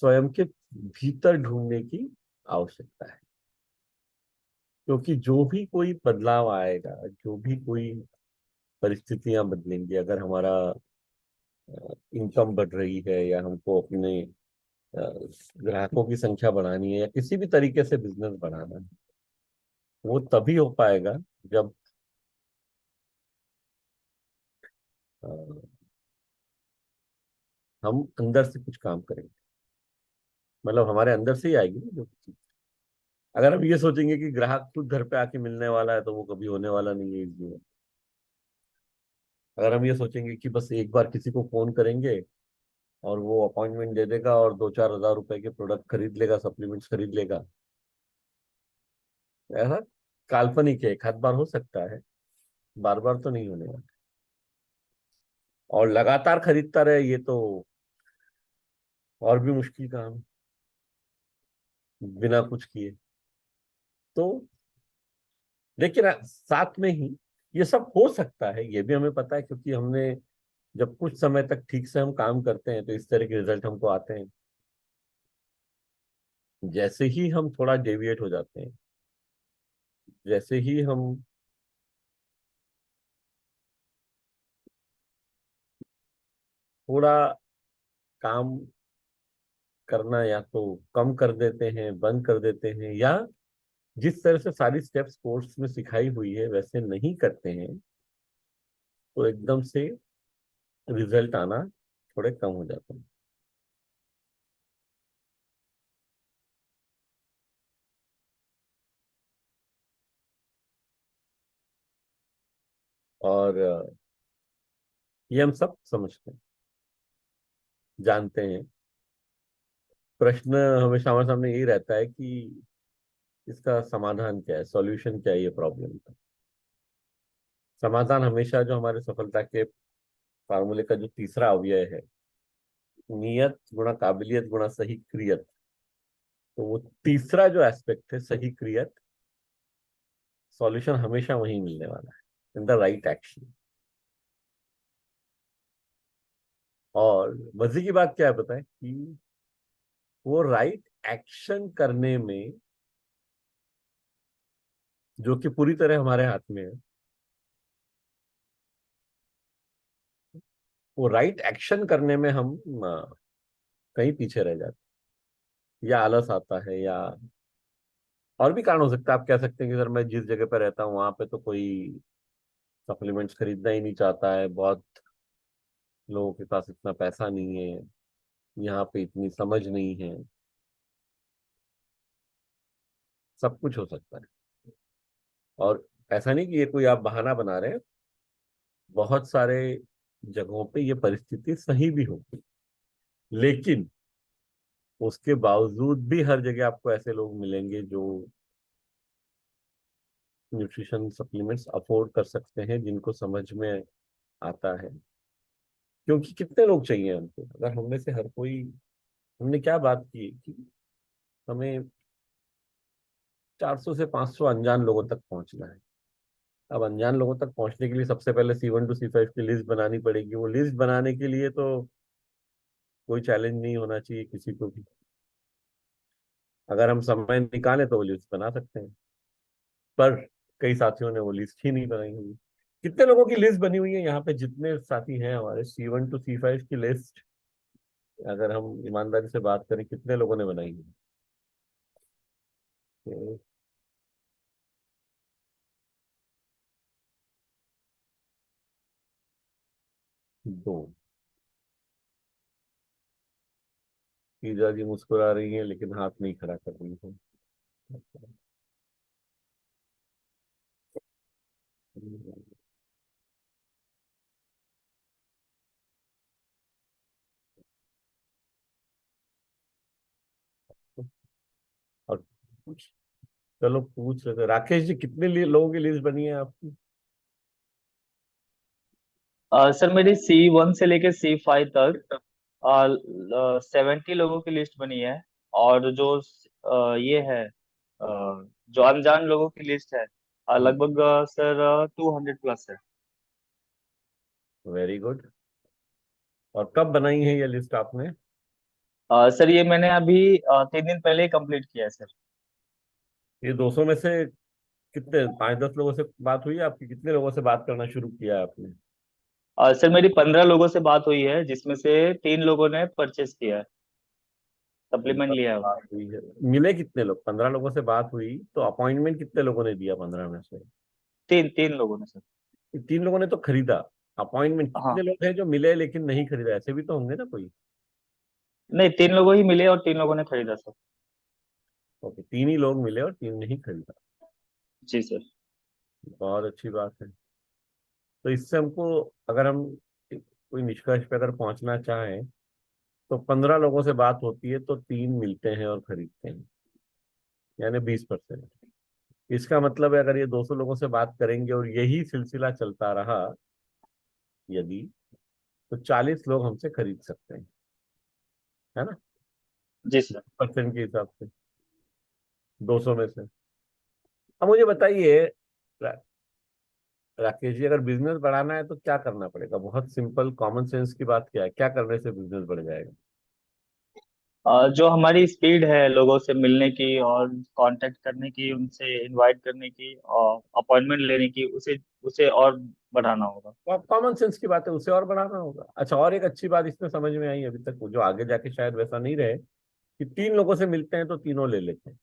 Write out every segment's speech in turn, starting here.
स्वयं के भीतर ढूंढने की आवश्यकता है। क्योंकि जो भी कोई बदलाव आएगा, जो भी कोई परिस्थितियां बदलेंगी, अगर हमारा इनकम बढ़ रही है या हमको अपने ग्राहकों की संख्या बढ़ानी है या किसी भी तरीके से बिजनेस बढ़ाना है, वो तभी हो पाएगा जब अ, हम अंदर से कुछ काम करेंगे। मतलब हमारे अंदर से ही आएगी ना जो चीज। अगर हम ये सोचेंगे कि ग्राहक खुद घर पे आके मिलने वाला है, तो वो कभी होने वाला नहीं है इस जीवन। अगर हम ये सोचेंगे कि बस एक बार किसी को फोन करेंगे और वो अपॉइंटमेंट दे देगा और 2-4 हज़ार रुपए के प्रोडक्ट खरीद लेगा, सप्लीमेंट्स खरीद लेगा, ऐसा काल्पनिक है। एक आध बार हो सकता है, बार बार तो नहीं होने वाला। और लगातार खरीदता रहे, ये तो और भी मुश्किल काम है, बिना कुछ किए। तो लेकिन साथ में ही ये सब हो सकता है, ये भी हमें पता है, क्योंकि हमने जब कुछ समय तक ठीक से हम काम करते हैं तो इस तरह के रिजल्ट हमको आते हैं। जैसे ही हम थोड़ा डेविएट हो जाते हैं, जैसे ही हम थोड़ा काम करना या तो कम कर देते हैं, बंद कर देते हैं, या जिस तरह से सारी स्टेप्स कोर्स में सिखाई हुई है वैसे नहीं करते हैं, तो एकदम से रिजल्ट आना थोड़े कम हो जाते हैं। और ये हम सब समझते हैं, जानते हैं। प्रश्न हमेशा हमारे सामने यही रहता है कि इसका समाधान क्या है, सॉल्यूशन क्या है ये प्रॉब्लम का। समाधान हमेशा जो हमारे सफलता के फार्मूले का जो तीसरा अवयव है, नियत गुणा काबिलियत गुणा सही क्रियत, तो वो तीसरा जो एस्पेक्ट है, सही क्रियत, सॉल्यूशन हमेशा वहीं मिलने वाला है, इन द राइट एक्शन। और मजे की बात क्या है पता है कि वो राइट एक्शन करने में, जो कि पूरी तरह हमारे हाथ में है, वो राइट एक्शन करने में हम कहीं पीछे रह जाते हैं, या आलस आता है, या और भी कारण हो सकता है। आप कह सकते हैं कि सर मैं जिस जगह पर रहता हूँ वहां पे तो कोई सप्लीमेंट्स खरीदना ही नहीं चाहता है, बहुत लोगों के पास इतना पैसा नहीं है, यहाँ पे इतनी समझ नहीं है। सब कुछ हो सकता है। और ऐसा नहीं कि ये कोई आप बहाना बना रहे हैं, बहुत सारे जगहों पे ये परिस्थिति सही भी होगी, लेकिन उसके बावजूद भी हर जगह आपको ऐसे लोग मिलेंगे जो न्यूट्रिशन सप्लीमेंट्स अफोर्ड कर सकते हैं, जिनको समझ में आता है। क्योंकि कितने लोग चाहिए हमको, अगर हम में से हर कोई, हमने क्या बात की कि हमें 400 से 500 अनजान लोगों तक पहुंचना है। अब अनजान लोगों तक पहुंचने के लिए सबसे पहले C1 to C5 की लिस्ट बनानी पड़ेगी। वो लिस्ट बनाने के लिए तो कोई चैलेंज नहीं होना चाहिए किसी को भी। अगर हम समय निकालें तो वो लिस्ट बना सकते हैं, पर कई साथियों ने वो लिस्ट ही नहीं बनाई हुई। कितने लोगों की लिस्ट बनी हुई है यहाँ पे, जितने साथी हैं हमारे, C1 to C5 की लिस्ट अगर हम ईमानदारी से बात करें, कितने लोगों ने बनाई है? 2। ईजा जी मुस्कुरा रही हैं लेकिन हाथ नहीं खड़ा कर रही है। और पूछ, चलो पूछ रहे थे राकेश जी, कितने लोगों की लिस्ट बनी है आपकी? सर मेरी C1 से लेके C5 तक 70 लोगों की लिस्ट बनी है। और जो ये है जो अनजान लोगों की लिस्ट है, लगभग सर 200 प्लस है। Very good. और कब बनाई है ये लिस्ट आपने? सर ये मैंने अभी 3 दिन पहले ही कंप्लीट किया है सर। ये 200 में से कितने, 5-10 लोगों से बात हुई है आपकी? कितने लोगों से बात करना शुरू किया है आपने? सर मेरी 15 लोगों से बात हुई है, जिसमें से 3 लोगों ने परचेस किया है, सप्लीमेंट 15 लिया से है बात उन्होंने। हुई है। मिले कितने लोग? 15 लोगों से बात हुई तो अपॉइंटमेंट कितने लोगों ने दिया 15 में से? तीन तीन लोगों ने सर। 3 लोगों ने तो खरीदा। अपॉइंटमेंट हाँ। कितने लोग हैं जो मिले लेकिन नहीं खरीदा? ऐसे भी तो होंगे ना कोई। नहीं, 3 लोगों ही मिले और 3 लोगों ने खरीदा सर। ओके, 3 ही लोग मिले और 3 ने ही खरीदा। जी सर। बहुत अच्छी बात है। तो इससे हमको, अगर हम कोई निष्कर्ष पे अगर पहुंचना चाहें, तो 15 लोगों से बात होती है तो 3 मिलते हैं और खरीदते हैं, यानी 20%। इसका मतलब है अगर ये 200 लोगों से बात करेंगे और यही सिलसिला चलता रहा, यदि, तो 40 लोग हमसे खरीद सकते हैं, है ना? जी सर। परसेंट के हिसाब से, 200 में से। अब मुझे बताइए, रा- राकेश जी, अगर बिजनेस बढ़ाना है तो क्या करना पड़ेगा? बहुत सिंपल कॉमन सेंस की बात क्या है, क्या करने से बिजनेस बढ़ जाएगा? जो हमारी स्पीड है लोगों से मिलने की और कांटेक्ट करने की, उनसे इनवाइट करने की और अपॉइंटमेंट लेने की, उसे उसे और बढ़ाना होगा। तो आप, कॉमन सेंस की बात है, उसे और बढ़ाना होगा। अच्छा, और एक अच्छी बात इसमें समझ में आई अभी तक, जो आगे जाके शायद वैसा नहीं रहे, कि 3 लोगों से मिलते हैं तो तीनों ले लेते हैं।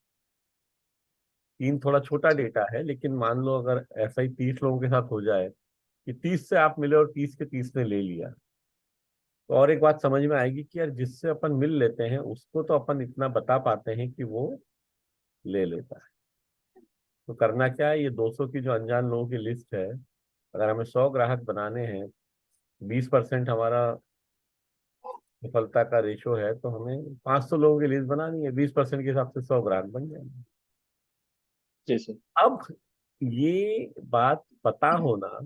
3 थोड़ा छोटा डेटा है, लेकिन मान लो अगर ऐसा ही 30 लोगों के साथ हो जाए, कि 30 से आप मिले और 30 के 30 ने ले लिया, तो और एक बात समझ में आएगी कि यार जिससे अपन मिल लेते हैं उसको तो अपन इतना बता पाते हैं कि वो ले लेता है। तो करना क्या है, ये 200 की जो अनजान लोगों की लिस्ट है, अगर हमें 100 ग्राहक बनाने हैं, 20% हमारा सफलता का रेशो है, तो हमें 500 लोगों की लिस्ट बनानी है, 20% के हिसाब से 100 ग्राहक बन जाएंगे। जी सर। अब ये बात पता होना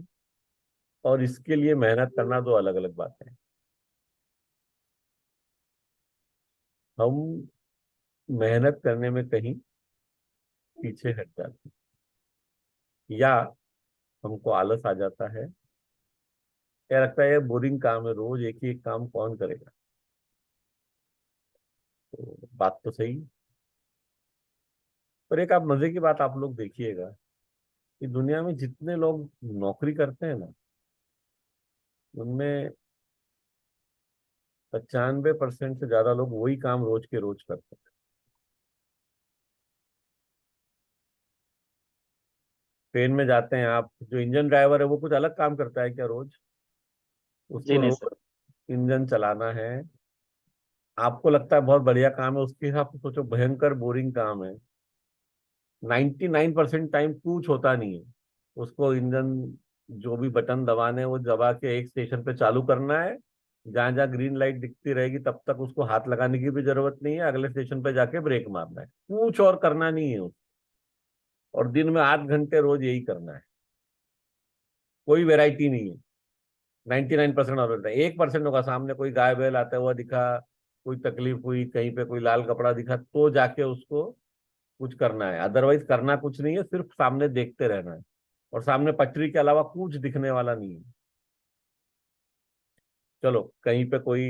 और इसके लिए मेहनत करना दो अलग अलग बातें हैं। हम मेहनत करने में कहीं पीछे हट जाते हैं, या हमको आलस आ जाता है, क्या लगता है ये बोरिंग काम है, रोज एक ही एक काम कौन करेगा। तो बात तो सही है। पर एक आप मजे की बात आप लोग देखिएगा, कि दुनिया में जितने लोग नौकरी करते हैं ना, उनमें 95% से ज्यादा लोग वही काम रोज के रोज करते हैं। ट्रेन में जाते हैं आप, जो इंजन ड्राइवर है वो कुछ अलग काम करता है क्या रोज? जी उसको नहीं सर। रोज इंजन चलाना है। आपको लगता है बहुत बढ़िया काम है, उसके हिसाब से सोचो भयंकर बोरिंग काम है। 99% टाइम कुछ होता नहीं है। उसको इंजन, जो भी बटन दबाने हैं, वो दबा के एक स्टेशन पे चालू करना है। जहां जहां ग्रीन लाइट दिखती रहेगी तब तक उसको हाथ लगाने की भी जरूरत नहीं है, अगले स्टेशन पे जाके ब्रेक मारना है, कुछ और करना नहीं है उसको। और दिन में 8 घंटे रोज यही करना है, कोई वेराइटी नहीं है। 99% और होता है। 1% होगा, सामने कोई गाय बैल आता हुआ दिखा, कोई तकलीफ हुई, कहीं पे कोई लाल कपड़ा दिखा, तो जाके उसको कुछ करना है, अदरवाइज करना कुछ नहीं है, सिर्फ सामने देखते रहना है। और सामने पटरी के अलावा कुछ दिखने वाला नहीं है। चलो कहीं पे कोई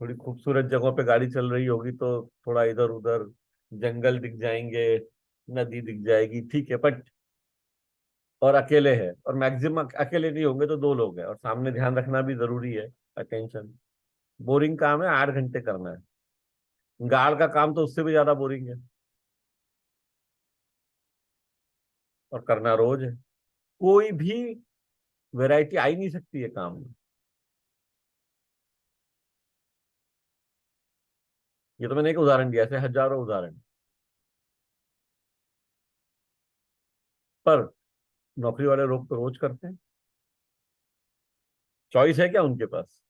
थोड़ी खूबसूरत जगहों पे गाड़ी चल रही होगी तो थोड़ा इधर उधर जंगल दिख जाएंगे, नदी दिख जाएगी, ठीक है, बट, और अकेले है, और मैक्सिमम अकेले नहीं होंगे तो 2 लोग हैं, और सामने ध्यान रखना भी जरूरी है, अटेंशन। बोरिंग काम है, 8 घंटे करना है। गार्ड का काम तो उससे भी ज्यादा बोरिंग है, और करना रोज है। कोई भी वैरायटी आ ही नहीं सकती है काम में। ये तो मैंने एक उदाहरण दिया, ऐसे हजारों उदाहरण। पर नौकरी वाले लोग तो रोज करते हैं। चॉइस है क्या उनके पास?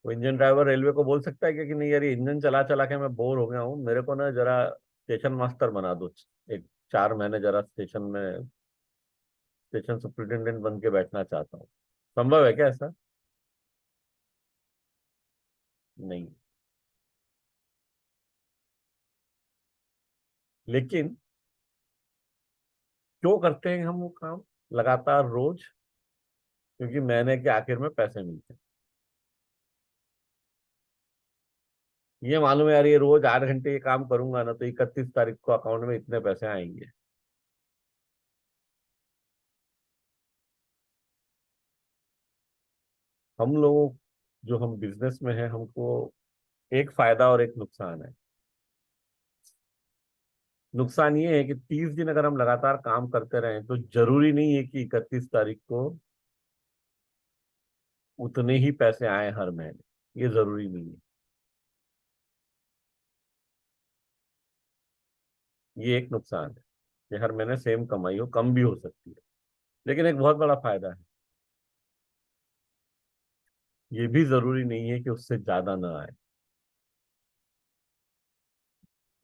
वो इंजन ड्राइवर रेलवे को बोल सकता है क्या कि नहीं यार, ये इंजन चला चला के मैं बोर हो गया हूँ, मेरे को ना जरा स्टेशन मास्टर बना दो, एक 4 महीने जरा स्टेशन में स्टेशन सुपरिटेंडेंट बन के बैठना चाहता हूँ। संभव है क्या ऐसा? नहीं। लेकिन क्यों करते हैं हम वो काम लगातार रोज? क्योंकि महीने के आखिर में पैसे मिलते हैं। ये मालूम है यार, ये रोज 8 घंटे ये काम करूंगा ना तो 31 तारीख को अकाउंट में इतने पैसे आएंगे। हम लोगों, जो हम बिजनेस में है, हमको एक फायदा और एक नुकसान है। नुकसान ये है कि 30 दिन अगर हम लगातार काम करते रहें तो जरूरी नहीं है कि 31 तारीख को उतने ही पैसे आए हर महीने, ये जरूरी नहीं है। ये एक नुकसान है कि हर महीने सेम कमाई हो, कम भी हो सकती है। लेकिन एक बहुत बड़ा फायदा है, ये भी जरूरी नहीं है कि उससे ज्यादा ना आए।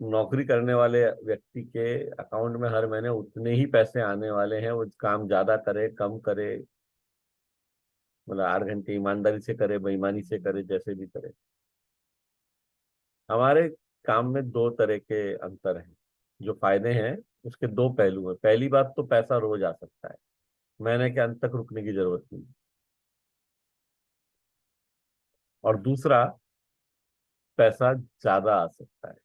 नौकरी करने वाले व्यक्ति के अकाउंट में हर महीने उतने ही पैसे आने वाले हैं, वो काम ज्यादा करे कम करे, मतलब 8 घंटे ईमानदारी से करे बेईमानी से करे, जैसे भी करे। हमारे काम में दो तरह के अंतर हैं। जो फायदे हैं उसके दो पहलू हैं। पहली बात तो पैसा रोज आ सकता है, महीने के अंत तक रुकने की जरूरत नहीं। और दूसरा, पैसा ज्यादा आ सकता है।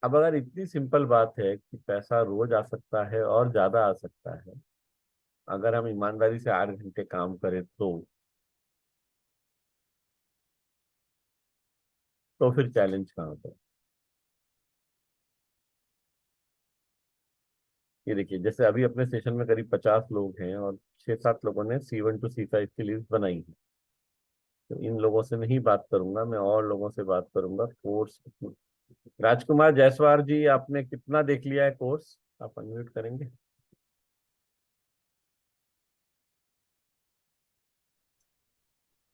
अब अगर इतनी सिंपल बात है कि पैसा रोज आ सकता है और ज्यादा आ सकता है, अगर हम ईमानदारी से 8 घंटे काम करें तो फिर चैलेंज कहाँ पर। ये देखिए, जैसे अभी अपने सेशन में करीब 50 लोग हैं और 6-7 लोगों ने C1 to C5 की लिस्ट बनाई है। तो इन लोगों से नहीं बात करूंगा, मैं और लोगों से बात करूंगा। कोर्स, राजकुमार जायसवाल जी, आपने कितना देख लिया है कोर्स? आप अनम्यूट करेंगे?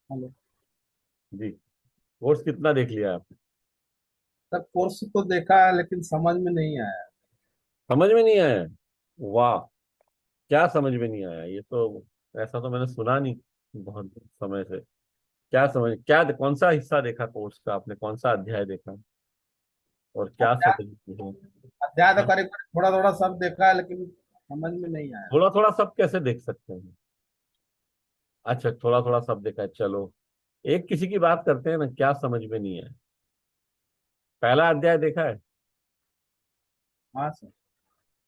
हेलो। जी, कोर्स कितना देख लिया आपने? सर कोर्स तो देखा है लेकिन समझ में नहीं आया। समझ में नहीं आया? वाह, क्या समझ में नहीं आया? ये तो, ऐसा तो मैंने सुना नहीं बहुत समय से। क्या समझ, क्या, कौन सा हिस्सा देखा कोर्स का आपने? कौन सा अध्याय देखा और क्या अध्याय समझ में है? अध्याय तो हाँ? करीब थोड़ा थोड़ा सब देखा है लेकिन समझ में नहीं आया। थोड़ा थोड़ा सब कैसे देख सकते हैं? अच्छा, थोड़ा थोड़ा सब देखा है, चलो एक किसी की बात करते हैं ना, क्या समझ में नहीं है। पहला अध्याय देखा है? हाँ सर।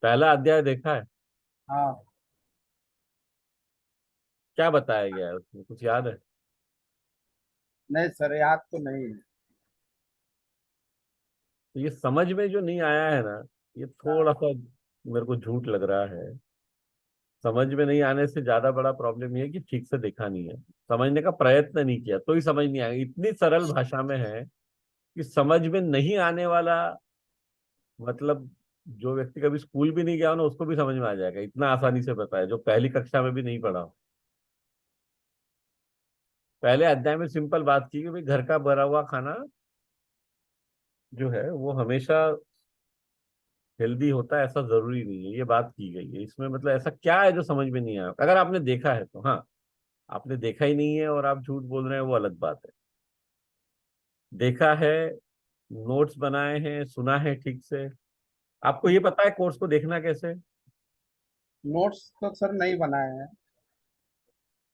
पहला अध्याय देखा है? हाँ। क्या बताया गया है उसमें, कुछ याद है? नहीं सर याद तो नहीं है। तो ये समझ में जो नहीं आया है ना, ये थोड़ा सा मेरे को झूठ लग रहा है। समझ में नहीं आने से ज्यादा बड़ा प्रॉब्लम ये है कि ठीक से देखा नहीं है, समझने का प्रयत्न नहीं किया, तो ही समझ नहीं आएगा। इतनी सरल भाषा में है कि समझ में नहीं आने वाला, मतलब जो व्यक्ति कभी स्कूल भी नहीं गया हो ना उसको भी समझ में आ जाएगा, इतना आसानी से बताया, जो पहली कक्षा में भी नहीं पढ़ा हो। पहले अध्याय में सिंपल बात की कि भाई घर का बना हुआ खाना जो है वो हमेशा हेल्दी होता है, ऐसा जरूरी नहीं है, ये बात की गई है इसमें। मतलब ऐसा क्या है जो समझ में नहीं आया? अगर आपने देखा है तो हाँ, आपने देखा ही नहीं है और आप झूठ बोल रहे हैं, वो अलग बात है। देखा है, नोट्स बनाए हैं, सुना है ठीक से। आपको ये पता है कोर्स को देखना कैसे? नोट्स तो सर नहीं बनाए हैं।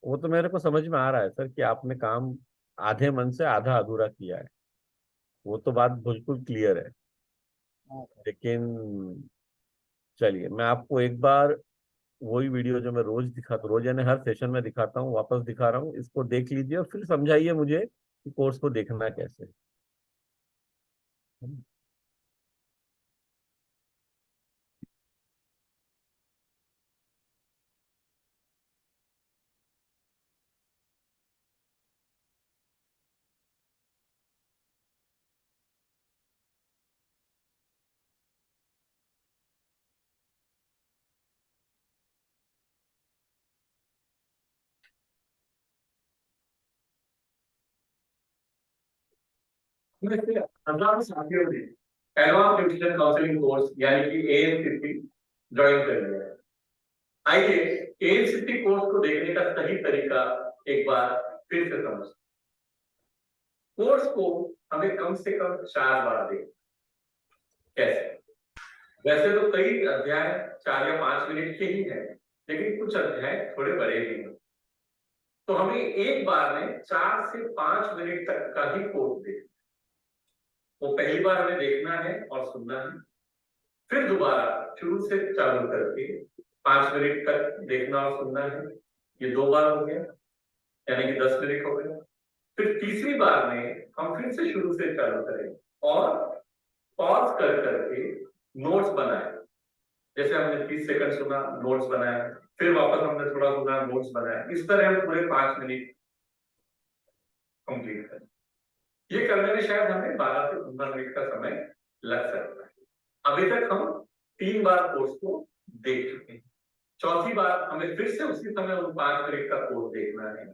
वो तो मेरे को समझ में आ रहा है सर कि आपने काम आधे मन से आधा अधूरा किया है, वो तो बात बिल्कुल क्लियर है। हाँ। लेकिन चलिए, मैं आपको एक बार वही वीडियो जो मैं रोज दिखाता, रोज यानी हर सेशन में दिखाता हूँ, वापस दिखा रहा हूँ, इसको देख लीजिए और फिर समझाइए मुझे कि कोर्स को देखना कैसे है। एडवांस साथियों ने एडवांस न्यूट्रिशन काउंसलिंग कोर्स यानी कि एएनसीसी ज्वाइन कर लिया है। आइए एएनसीसी कोर्स को देखने का सही तरीका एक बार फिर से समझते हैं। कोर्स को हमें कम से कम 4 बार दें। कैसे? वैसे तो कई अध्याय 4 या 5 मिनट के ही हैं, लेकिन कुछ अध्याय थोड़े बड़े भी हैं। तो हमें एक बार में 4 से 5 मिनट तक का ही कोर्स देखना। वो पहली बार हमें देखना है और सुनना है, फिर दोबारा शुरू से चालू करके 5 मिनट तक देखना और सुनना है। ये 2 बार हो गया, यानी कि 10 मिनट हो गया। फिर तीसरी बार में हम फिर से शुरू से चालू करें और पॉज कर करके नोट्स बनाए। जैसे हमने 30 सेकंड सुना, नोट्स बनाया, फिर वापस हमने थोड़ा सुना, नोट्स बनाया। इस तरह हम पूरे 5 मिनट कंप्लीट करें। ये करने में शायद हमें 12 से 15 मिनट का समय लग सकता है। अभी तक हम 3 बार कोर्स को देख चुके हैं। चौथी बार हमें फिर से उसी समय उन 5 मिनट का कोर्स देखना है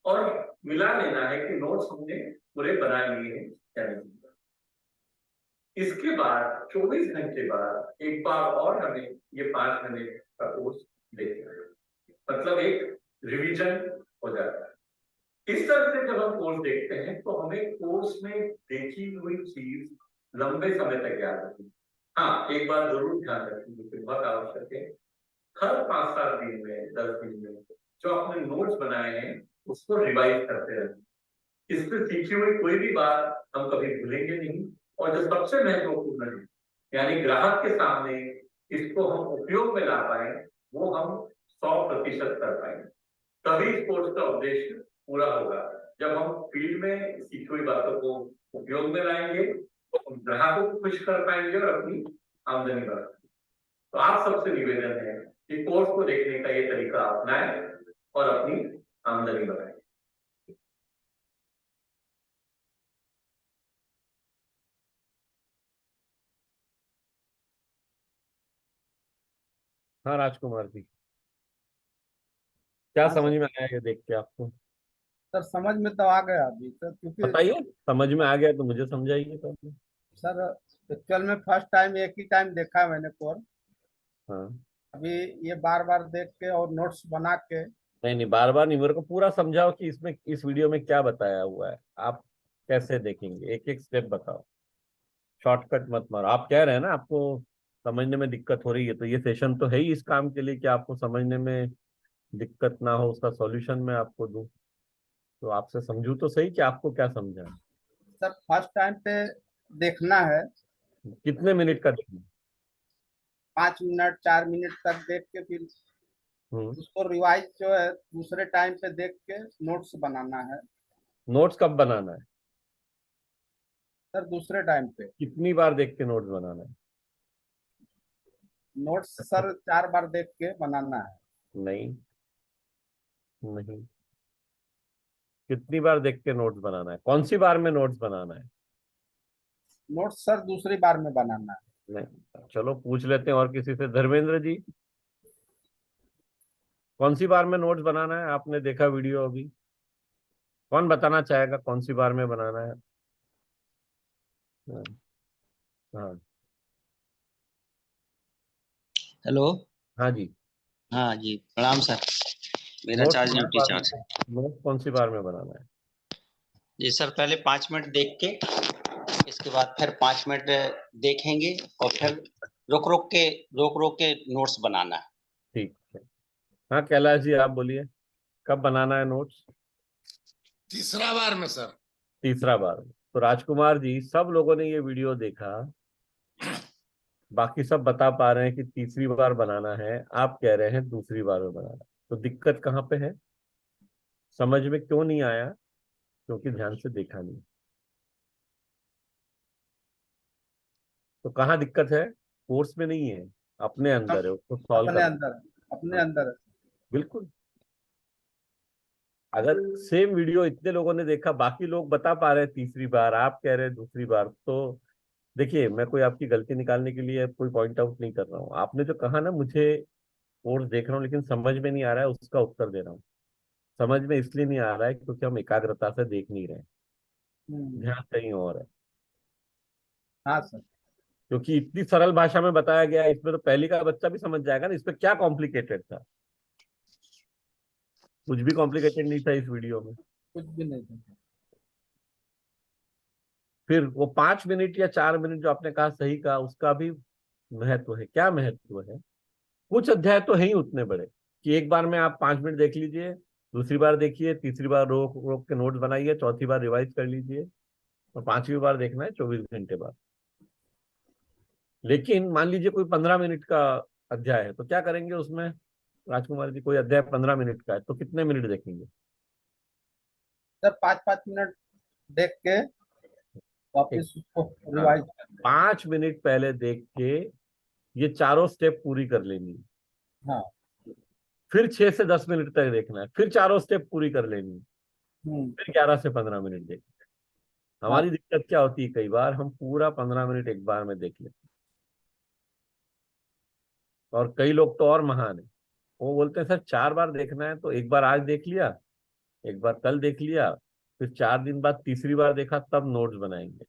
और मिला लेना है कि नोट्स हमने पूरे बना लिए हैं या नहीं। इसके बाद 24 घंटे बाद एक बार और हमें ये 5 मिनट का कोर्स देखना है, मतलब एक रिवीजन हो जाता है। इस तरह से जब हम कोर्स देखते हैं तो हमें कोर्स में देखी हुई चीज लंबे समय तक याद रहती है। हाँ, एक बार जरूर ध्यान रखें, जो कि बहुत आवश्यक है, हर 5-7 दिन में, 10 दिन में जो आपने नोट्स बनाए हैं उसको रिवाइज करते रहें। इससे सीखी हुई कोई भी बात हम कभी भूलेंगे नहीं, और जो सबसे महत्वपूर्ण है, यानी ग्राहक के सामने इसको हम उपयोग में ला पाए, वो हम 100% कर पाएंगे। तभी इस कोर्स का उद्देश्य पूरा होगा। जब हम फील्ड में सीखी हुई बातों को उपयोग में लाएंगे तो ग्राहकों को खुश कर पाएंगे और अपनी आमदनी बढ़ा पाएंगे। तो आप सबसे निवेदन है कि कोर्स को देखने का ये तरीका अपनाएं और अपनी आमदनी बढ़ाएं। हाँ राजकुमार जी, क्या हाँ समझ सर। में आया ये देख के आपको? सर समझ में तो आ गया अभी सर, क्योंकि बताइए, समझ में आ गया तो मुझे समझाइए पहले। सर एक्चुअल में फर्स्ट टाइम एक ही टाइम देखा है मैंने कोर्स। हाँ, अभी ये बार बार देख के और नोट्स बना के। नहीं नहीं, बार बार नहीं, मेरे को पूरा समझाओ कि इसमें, इस वीडियो में क्या बताया हुआ है। आप कैसे देखेंगे, एक एक स्टेप बताओ, शॉर्टकट मत मारो। आप कह रहे हैं ना आपको समझने में दिक्कत हो रही है, तो ये सेशन तो है ही इस काम के लिए कि आपको समझने में दिक्कत ना हो, उसका सॉल्यूशन मैं आपको दूं। तो आपसे समझू तो सही कि आपको क्या समझा है। सर फर्स्ट टाइम पे देखना है, कितने मिनट का देखना? 5 मिनट 4 मिनट तक देख के फिर हम्म। उसको रिवाइज जो है दूसरे टाइम पे देख के नोट्स बनाना है। नोट्स कब बनाना है? सर दूसरे टाइम पे कितनी बार देख के नोट्स बनाना है? नोट्स सर 4 बार देख के बनाना है। नहीं, नहीं, कितनी बार देख के नोट्स बनाना है? कौन सी बार में नोट्स बनाना है? नोट्स सर दूसरी बार में बनाना है। नहीं, चलो पूछ लेते हैं और किसी से। धर्मेंद्र जी, कौन सी बार में नोट्स बनाना है? आपने देखा वीडियो अभी, कौन बताना चाहेगा कौन सी बार में बनाना है? हाँ, हाँ। हेलो। हाँ जी। हाँ जी, प्रणाम सर। मेरा नोट्स चार्ज कौन सी ड्यूटी बार में, चार्ज है। नोट्स कौन सी बार में बनाना है? जी सर, पहले 5 मिनट देख के इसके बाद फिर 5 मिनट देखेंगे और फिर रुक रुक के नोट्स बनाना है। ठीक है। हाँ कैलाश जी, आप बोलिए, कब बनाना है नोट्स? तीसरा बार में सर। तीसरा बार में। तो राजकुमार जी, सब लोगों ने ये वीडियो देखा, बाकी सब बता पा रहे हैं कि तीसरी बार बनाना है, आप कह रहे हैं दूसरी बार में बनाना है। तो दिक्कत कहाँ पे है? समझ में क्यों नहीं आया? क्योंकि ध्यान से देखा नहीं। तो कहाँ दिक्कत है? कोर्स में नहीं है, अपने अंदर है, उसको सॉल्व अपने करना। अंदर अपने हाँ, अंदर है। बिल्कुल। अगर सेम वीडियो इतने लोगों ने देखा, बाकी लोग बता पा रहे हैं तीसरी बार, आप कह रहे हैं दूसरी बार, तो देखिए, मैं कोई आपकी गलती निकालने के लिए कोई पॉइंट आउट नहीं कर रहा हूँ। आपने जो कहा ना, मुझे कोर्स देख रहा हूँ लेकिन समझ में नहीं आ रहा है, उसका उत्तर दे रहा हूँ। समझ में इसलिए नहीं आ रहा है क्योंकि हम एकाग्रता से देख नहीं रहे, हम्म। ध्यान कहीं और है। हाँ सर। क्योंकि इतनी सरल भाषा में बताया गया है, इसमें तो पहली का बच्चा भी समझ जाएगा ना, इसमें क्या कॉम्प्लिकेटेड था? कुछ भी कॉम्प्लिकेटेड नहीं था इस वीडियो में। कुछ भी नहीं था। फिर वो 5 मिनट या 4 मिनट जो आपने कहा, सही कहा, उसका भी महत्व है। क्या महत्व है? कुछ अध्याय तो है ही उतने बड़े कि एक बार में आप 5 मिनट देख लीजिए, दूसरी बार देखिए, तीसरी बार रोक रोक के नोट्स बनाइए, चौथी बार रिवाइज कर लीजिए, और पांचवी बार देखना है 24 घंटे बाद। लेकिन मान लीजिए कोई 15 मिनट का अध्याय है, तो क्या करेंगे उसमें राजकुमार जी? कोई अध्याय 15 मिनट का है तो कितने मिनट देखेंगे? सर 5-5 मिनट देख के एक, वापिस उसको हाँ, रिवाइज कर लें। 5 मिनट पहले देख के ये चारों स्टेप पूरी कर लेनी है। हाँ। फिर 6 से 10 मिनट तक देखना है, फिर चारों स्टेप पूरी कर लेनी है, हम्म। फिर 11 से 15 मिनट देखना है। हाँ। हमारी दिक्कत क्या होती है, कई बार हम पूरा 15 मिनट एक बार में देख लेते हैं, और कई लोग तो और महान है, वो बोलते हैं सर 4 बार देखना है तो एक बार आज देख लिया, एक बार कल देख लिया, फिर 4 दिन बाद तीसरी बार देखा तब नोट्स बनाएंगे।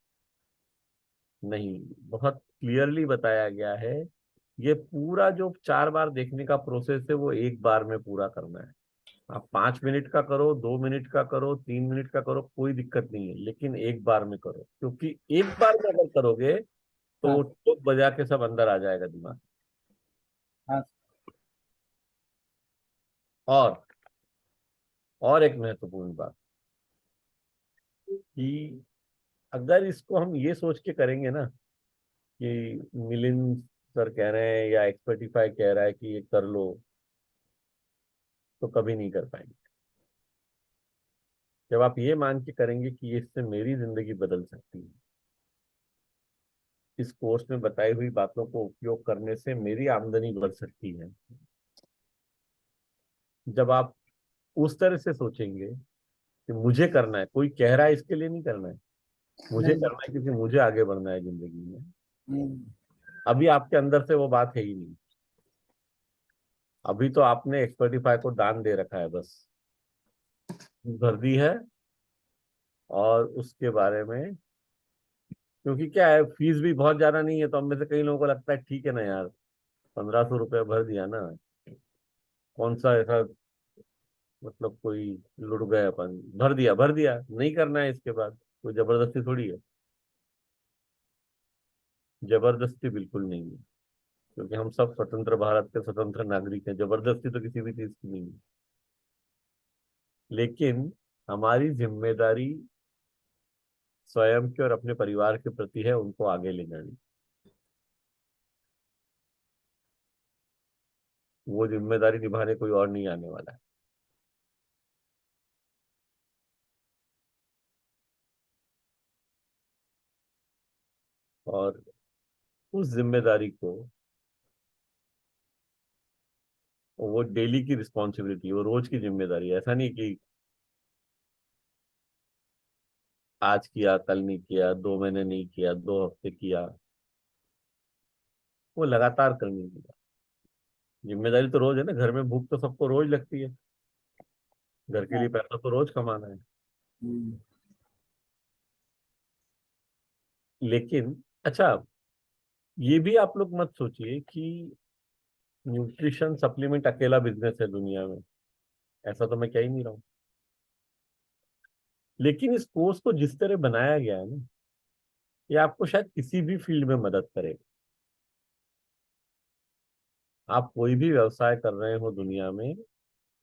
नहीं, बहुत क्लियरली बताया गया है, ये पूरा जो 4 बार देखने का प्रोसेस है वो एक बार में पूरा करना है। आप 5 मिनट का करो, 2 मिनट का करो, 3 मिनट का करो, कोई दिक्कत नहीं है, लेकिन एक बार में करो, क्योंकि एक बार में अगर करोगे तो हाँ। वो टोक बजा के सब अंदर आ जाएगा दिमाग। हाँ। और और एक महत्वपूर्ण बात कि अगर इसको हम ये सोच के करेंगे ना कि मिलिंद सर कह रहे हैं या एक्सपर्टिफाई कह रहा है कि ये कर लो, तो कभी नहीं कर पाएंगे। जब आप ये मान के करेंगे कि इससे मेरी जिंदगी बदल सकती है, इस कोर्स में बताई हुई बातों को उपयोग करने से मेरी आमदनी बढ़ सकती है, जब आप उस तरह से सोचेंगे कि मुझे करना है, कोई कह रहा है इसके लिए नहीं करना है, मुझे नहीं। करना है क्योंकि मुझे आगे बढ़ना है जिंदगी में, हम्म। अभी आपके अंदर से वो बात है ही नहीं। अभी तो आपने एक्सपर्टिफाई को दान दे रखा है, बस भर दी है, और उसके बारे में, क्योंकि क्या है, फीस भी बहुत ज्यादा नहीं है, तो हम में से कई लोगों को लगता है ठीक है ना यार, 1500 रुपया भर दिया ना, कौन सा ऐसा, मतलब कोई लुट गए अपन, भर दिया, नहीं करना है इसके बाद, कोई जबरदस्ती थोड़ी है। जबरदस्ती बिल्कुल नहीं है, क्योंकि हम सब स्वतंत्र भारत के स्वतंत्र नागरिक हैं, जबरदस्ती तो किसी भी चीज की नहीं है। लेकिन हमारी जिम्मेदारी स्वयं की और अपने परिवार के प्रति है, उनको आगे ले जानी। वो जिम्मेदारी निभाने कोई और नहीं आने वाला है। और उस जिम्मेदारी को, वो डेली की रिस्पॉन्सिबिलिटी, वो रोज की जिम्मेदारी है। ऐसा नहीं कि आज किया कल नहीं किया, 2 महीने नहीं किया, 2 हफ्ते किया, वो लगातार करनी की बात। जिम्मेदारी तो रोज है ना, घर में भूख तो सबको रोज लगती है, घर के हाँ। लिए पैसा तो रोज कमाना है। हम्म। लेकिन अच्छा, ये भी आप लोग मत सोचिए कि न्यूट्रिशन सप्लीमेंट अकेला बिजनेस है दुनिया में, ऐसा तो मैं कह ही नहीं रहा हूँ। लेकिन इस कोर्स को जिस तरह बनाया गया है ना, ये आपको शायद किसी भी फील्ड में मदद करेगा। आप कोई भी व्यवसाय कर रहे हो दुनिया में,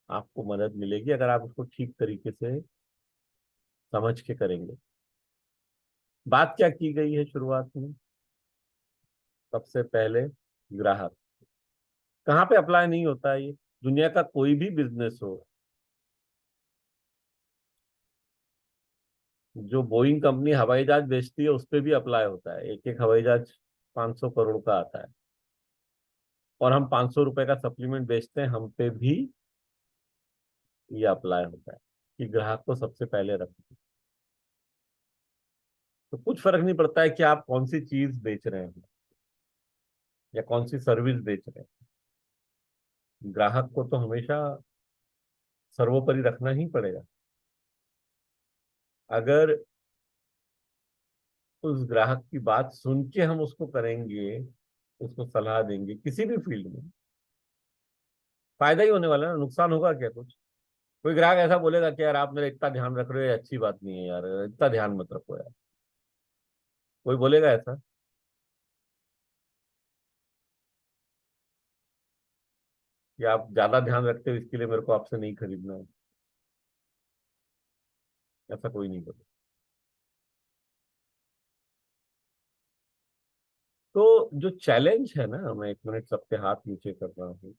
आपको मदद मिलेगी अगर आप उसको ठीक तरीके से समझ के करेंगे। बात क्या की गई है शुरुआत में? सबसे पहले ग्राहक कहाँ पे अप्लाई नहीं होता है ये? दुनिया का कोई भी बिजनेस हो, जो बोइंग कंपनी हवाई जहाज बेचती है उस पे भी अप्लाई होता है। एक एक हवाई जहाज 500 करोड़ का आता है, और हम 500 रुपए का सप्लीमेंट बेचते हैं, हम पे भी ये अप्लाई होता है कि ग्राहक को सबसे पहले रखें। तो कुछ फर्क नहीं पड़ता है कि आप कौन सी चीज बेच रहे हैं या कौन सी सर्विस बेच रहे हैं, ग्राहक को तो हमेशा सर्वोपरि रखना ही पड़ेगा। अगर उस ग्राहक की बात सुन के हम उसको करेंगे, उसको सलाह देंगे किसी भी फील्ड में, फायदा ही होने वाला है ना, नुकसान होगा क्या कुछ? कोई ग्राहक ऐसा बोलेगा कि यार आप मेरा इतना ध्यान रख रहे हो, ये अच्छी बात नहीं है यार, इतना ध्यान मत रखो यार, कोई बोलेगा ऐसा? कि आप ज्यादा ध्यान रखते हो इसके लिए मेरे को आपसे नहीं खरीदना है। ऐसा कोई नहीं बोले। तो जो चैलेंज है ना, मैं 1 मिनट सबके हाथ नीचे कर रहा हूँ।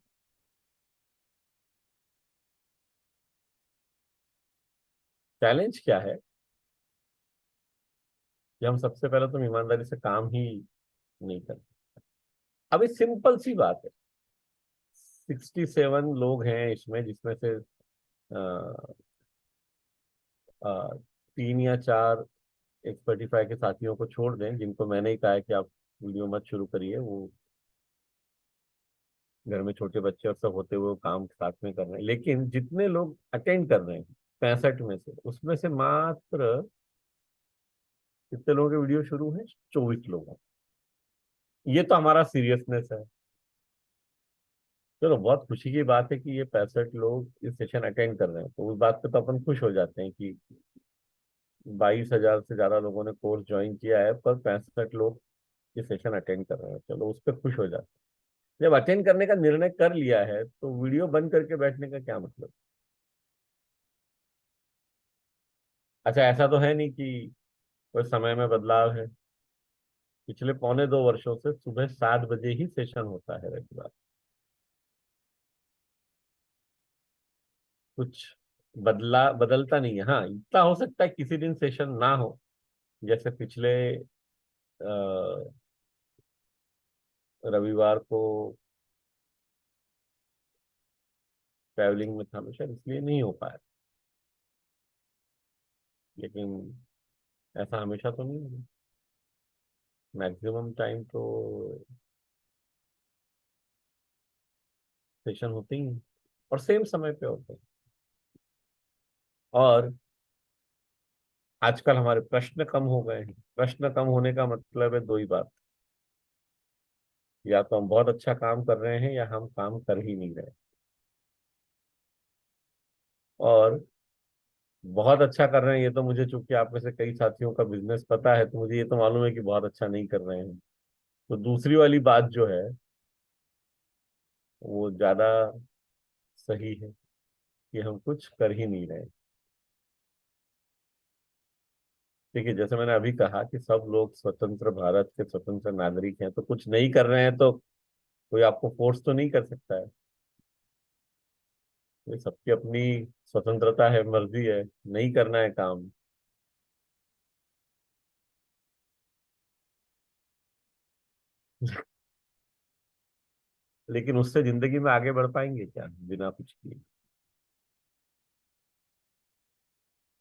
चैलेंज क्या है कि हम सबसे पहले तो ईमानदारी से काम ही नहीं करते। अभी सिंपल सी बात है, 67 लोग हैं इसमें, जिसमें से अ, अ, 3 या 4 एक्सपर्टीफाई के साथियों को छोड़ दें, जिनको मैंने ही कहा है कि आप वीडियो मत शुरू करिए, वो घर में छोटे बच्चे और सब होते हुए वो काम साथ में कर रहे हैं। लेकिन जितने लोग अटेंड कर रहे हैं 65 में से, उसमें से मात्र कितने लोगों के वीडियो शुरू है? 24 लोग हैं। ये तो हमारा सीरियसनेस है। चलो, बहुत खुशी की बात है कि ये 65 लोग इस सेशन अटेंड कर रहे हैं, तो उस बात पे तो अपन खुश हो जाते हैं कि 22,000 से ज्यादा लोगों ने कोर्स ज्वाइन किया है, पर 65 लोग ये सेशन अटेंड कर रहे हैं। चलो, उस पर खुश हो जाते हैं। जब अटेंड करने का निर्णय कर लिया है तो वीडियो बंद करके बैठने का क्या मतलब? अच्छा, ऐसा तो है नहीं कि कोई समय में बदलाव है। पिछले पौने 2 वर्षों से सुबह 7 बजे ही सेशन होता है रेगुलर। कुछ बदलता नहीं है। हाँ, इतना हो सकता है किसी दिन सेशन ना हो, जैसे पिछले रविवार को ट्रैवलिंग में था मैं, शायद इसलिए नहीं हो पाया। लेकिन ऐसा हमेशा तो नहीं है। मैक्सिमम टाइम तो सेशन होते ही हैं और सेम समय पे होते हैं। और आजकल हमारे प्रश्न कम हो गए हैं। प्रश्न कम होने का मतलब है दो ही बात, या तो हम बहुत अच्छा काम कर रहे हैं या हम काम कर ही नहीं रहे। और बहुत अच्छा कर रहे हैं, ये तो मुझे, चूंकि आप में से कई साथियों का बिजनेस पता है, तो मुझे ये तो मालूम है कि बहुत अच्छा नहीं कर रहे हैं। तो दूसरी वाली बात जो है वो ज्यादा सही है, कि हम कुछ कर ही नहीं रहे। देखिए, जैसे मैंने अभी कहा कि सब लोग स्वतंत्र भारत के स्वतंत्र नागरिक हैं, तो कुछ नहीं कर रहे हैं तो कोई आपको फोर्स तो नहीं कर सकता है। ये सबकी अपनी स्वतंत्रता है, मर्जी है, नहीं करना है काम। लेकिन उससे जिंदगी में आगे बढ़ पाएंगे क्या बिना कुछ किए?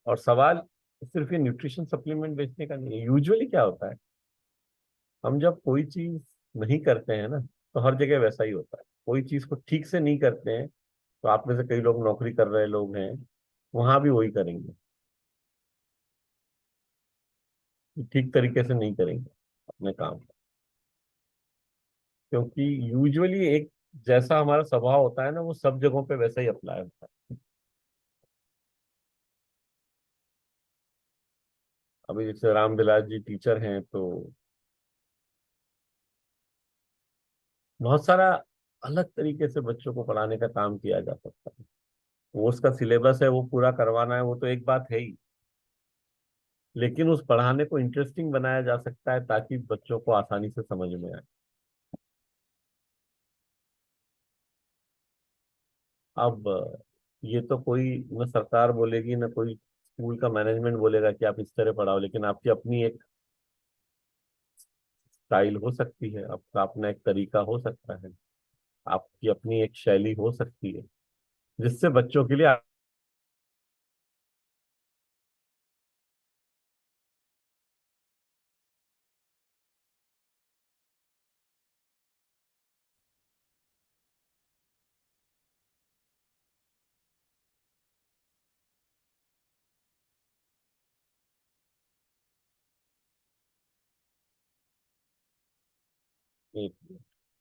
और सवाल सिर्फ ये न्यूट्रिशन सप्लीमेंट बेचने का नहीं है। यूजुअली क्या होता है, हम जब कोई चीज नहीं करते हैं ना, तो हर जगह वैसा ही होता है। कोई चीज को ठीक से नहीं करते हैं, तो आप में से कई लोग नौकरी कर रहे लोग हैं, वहां भी वही करेंगे, कि ठीक तरीके से नहीं करेंगे अपने काम। क्योंकि यूजुअली एक जैसा हमारा स्वभाव होता है ना, वो सब जगहों पे वैसा ही अप्लाई होता है। अभी जैसे रामविलास जी टीचर हैं, तो बहुत सारा अलग तरीके से बच्चों को पढ़ाने का काम किया जा सकता है। वो उसका सिलेबस है, वो पूरा करवाना है, वो तो एक बात है ही। लेकिन उस पढ़ाने को इंटरेस्टिंग बनाया जा सकता है, ताकि बच्चों को आसानी से समझ में आए। अब ये तो कोई न सरकार बोलेगी, न कोई स्कूल का मैनेजमेंट बोलेगा कि आप इस तरह पढ़ाओ, लेकिन आपकी अपनी एक स्टाइल हो सकती है, आपका अपना एक तरीका हो सकता है, आपकी अपनी एक शैली हो सकती है, जिससे बच्चों के लिए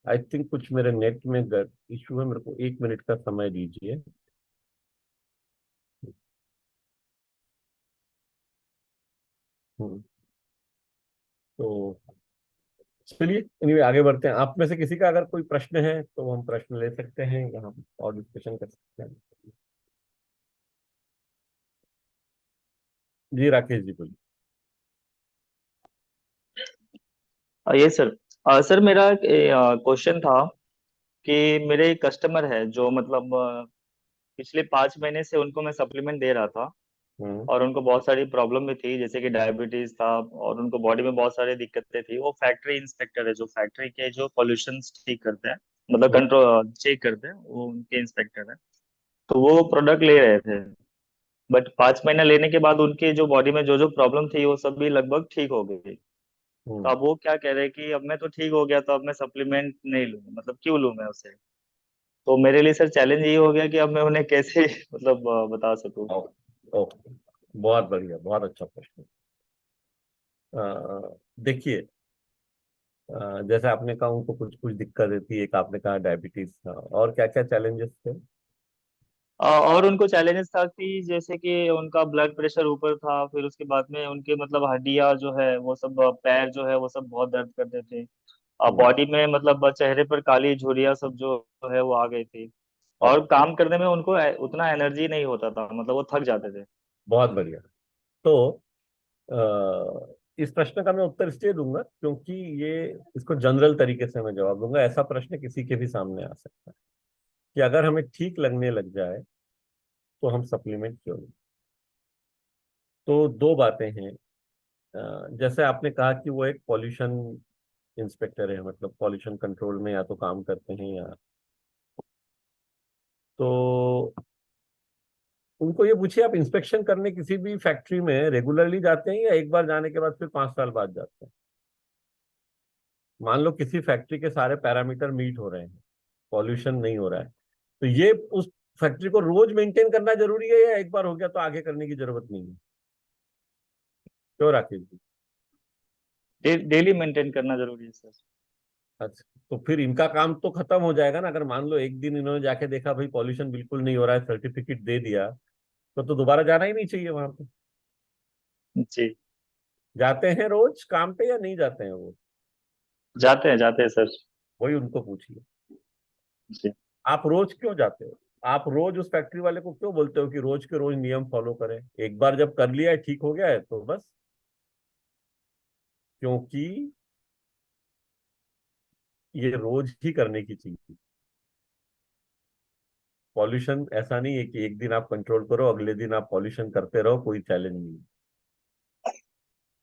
आई थिंक कुछ मेरे नेट में इशू है, मेरे को 1 मिनट का समय दीजिए। हम्म, तो चलिए, एनीवे आगे बढ़ते हैं। आप में से किसी का अगर कोई प्रश्न है तो हम प्रश्न ले सकते हैं यहाँ और डिस्कशन कर सकते हैं। जी राकेश जी बोलिए। ये सर, सर मेरा क्वेश्चन था कि मेरे एक कस्टमर है जो मतलब पिछले 5 महीने से उनको मैं सप्लीमेंट दे रहा था, हम्म। और उनको बहुत सारी प्रॉब्लम भी थी, जैसे कि डायबिटीज था और उनको बॉडी में बहुत सारी दिक्कतें थी। वो फैक्ट्री इंस्पेक्टर है, जो फैक्ट्री के जो पोल्यूशन ठीक करते हैं, मतलब हम्म। कंट्रोल चेक करते हैं, वो उनके इंस्पेक्टर है। तो वो प्रोडक्ट ले रहे थे, बट 5 महीना लेने के बाद उनकी जो बॉडी में जो जो प्रॉब्लम थी वो सब भी लगभग ठीक हो गई। तो हम्म। अब वो क्या कह रहे हैं कि अब मैं तो ठीक हो गया, तो अब मैं सप्लीमेंट नहीं लूँ, मतलब क्यों लूँ मैं उसे। तो मेरे लिए सर चैलेंज ये हो गया कि अब मैं उन्हें कैसे मतलब बता सकूं। ओके, बहुत बढ़िया, बहुत अच्छा प्रश्न। देखिए, जैसे आपने कहा उनको कुछ कुछ दिक्कत थी, एक आपने कहा डायबिटीज था, और क्या क्या चैलेंजेस थे? और उनको चैलेंजेस था कि जैसे कि उनका ब्लड प्रेशर ऊपर था, फिर उसके बाद में उनके मतलब हड्डियां जो है वो सब, पैर जो है वो सब बहुत दर्द करते थे। हम्म। बॉडी में मतलब चेहरे पर काली झुर्रियां सब जो है वो आ गई थी। और ओके, काम करने में उनको उतना एनर्जी नहीं होता था, मतलब वो थक जाते थे। बहुत बढ़िया। तो इस प्रश्न का मैं उत्तर इसलिए दूंगा क्योंकि ये, इसको जनरल तरीके से मैं जवाब दूंगा। ऐसा प्रश्न किसी के भी सामने आ सकता है कि अगर हमें ठीक लगने लग जाए तो हम सप्लीमेंट क्यों लें। तो दो बातें हैं। जैसे आपने कहा कि वो एक पॉल्यूशन इंस्पेक्टर है, मतलब पॉल्यूशन कंट्रोल में या तो काम करते हैं या, तो उनको ये पूछिए, आप इंस्पेक्शन करने किसी भी फैक्ट्री में रेगुलरली जाते हैं या एक बार जाने के बाद फिर 5 साल बाद जाते हैं? मान लो किसी फैक्ट्री के सारे पैरामीटर मीट हो रहे हैं, पॉल्यूशन नहीं हो रहा है, तो ये उस फैक्ट्री को रोज मेंटेन करना जरूरी है, या एक बार हो गया तो आगे करने की जरूरत नहीं है? क्यों राकेश जी? डेली मेंटेन करना जरूरी है सर। अच्छा, तो फिर इनका काम तो खत्म हो जाएगा ना। अगर मान लो एक दिन इन्होंने जाके देखा भाई पॉल्यूशन बिल्कुल नहीं हो रहा है, सर्टिफिकेट दे दिया, तो दोबारा जाना ही नहीं चाहिए वहां पे। जी। जाते हैं रोज काम पे या नहीं जाते हैं वो? जाते हैं सर। वही उनको पूछिए, जी। आप रोज क्यों जाते हो? आप रोज उस फैक्ट्री वाले को क्यों बोलते हो कि रोज के रोज नियम फॉलो करें? एक बार जब कर लिया है, ठीक हो गया है, तो बस। क्योंकि ये रोज ही करने की चीज है। पॉल्यूशन ऐसा नहीं है कि एक दिन आप कंट्रोल करो, अगले दिन आप पॉल्यूशन करते रहो, कोई चैलेंज नहीं।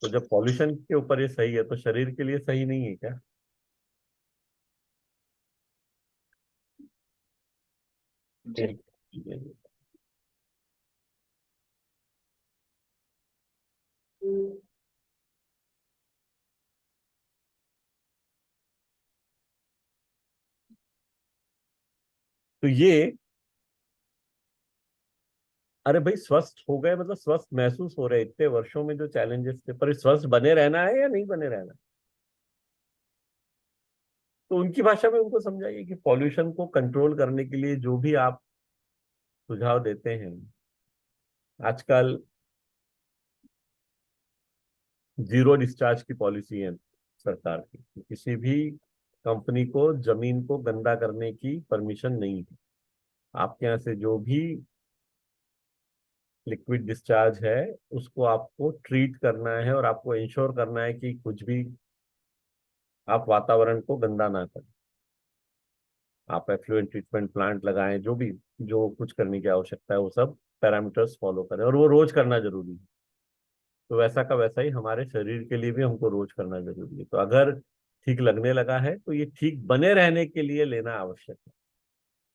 तो जब पॉल्यूशन के ऊपर ये सही है तो शरीर के लिए सही नहीं है क्या? जी। ठीक है। तो ये, अरे भाई स्वस्थ हो गए मतलब स्वस्थ महसूस हो रहे, इतने वर्षों में जो चैलेंजेस थे, पर स्वस्थ बने रहना है या नहीं बने रहना? तो उनकी भाषा में उनको समझाइए कि पॉल्यूशन को कंट्रोल करने के लिए जो भी आप सुझाव देते हैं, आजकल जीरो डिस्चार्ज की पॉलिसी है सरकार की, किसी भी कंपनी को जमीन को गंदा करने की परमिशन नहीं है। आपके यहाँ से जो भी लिक्विड डिस्चार्ज है उसको आपको ट्रीट करना है, और आपको इंश्योर करना है कि कुछ भी आप वातावरण को गंदा ना करें। आप एफ्लुएंट ट्रीटमेंट प्लांट लगाएं, जो भी, जो कुछ करने की आवश्यकता है वो सब पैरामीटर्स फॉलो करें, और वो रोज करना जरूरी है। तो वैसा का वैसा ही हमारे शरीर के लिए भी हमको रोज करना जरूरी है। तो अगर ठीक लगने लगा है तो ये ठीक बने रहने के लिए लेना आवश्यक है।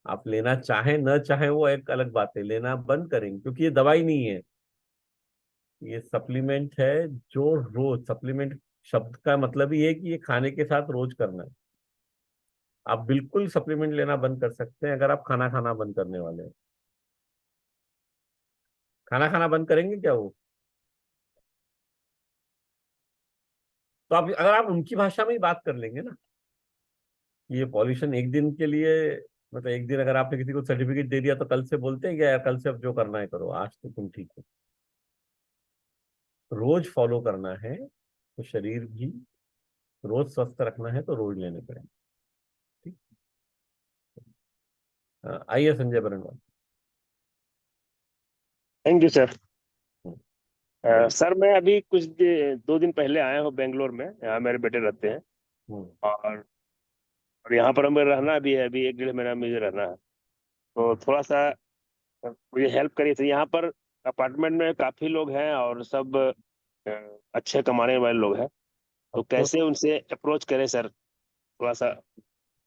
आप लेना चाहें न चाहें वो एक अलग बात है, लेना बंद करेंगे क्योंकि ये दवाई नहीं है, ये सप्लीमेंट है। जो रोज, सप्लीमेंट शब्द का मतलब ही है कि ये खाने के साथ रोज करना है। आप बिल्कुल सप्लीमेंट लेना बंद कर सकते हैं अगर आप खाना खाना बंद करने वाले हैं। खाना खाना बंद करेंगे क्या वो? तो आप, अगर आप उनकी भाषा में ही बात कर लेंगे ना, ये पॉल्यूशन एक दिन के लिए, मतलब एक दिन अगर आपने किसी को सर्टिफिकेट दे दिया तो कल से बोलते हैं क्या यार कल से अब जो करना है करो, आज तो तुम ठीक हो। रोज फॉलो करना है तो शरीर भी रोज स्वस्थ रखना है तो रोज लेने पड़ेंगे। ठीक। आइए Sanjay Barnwal. Thank you sir. Sir मैं अभी 2 दिन पहले आया हूँ बेंगलोर में। यहाँ मेरे बेटे रहते हैं। हम्म। और यहाँ पर हमें रहना भी है, अभी 1-1.5 महीना मुझे रहना है। तो थोड़ा सा मुझे हेल्प करिए सर। यहाँ पर अपार्टमेंट में काफी लोग हैं और सब अ, अच्छे कमाने वाले लोग हैं। तो अब तो कैसे उनसे अप्रोच करें सर, थोड़ा सा।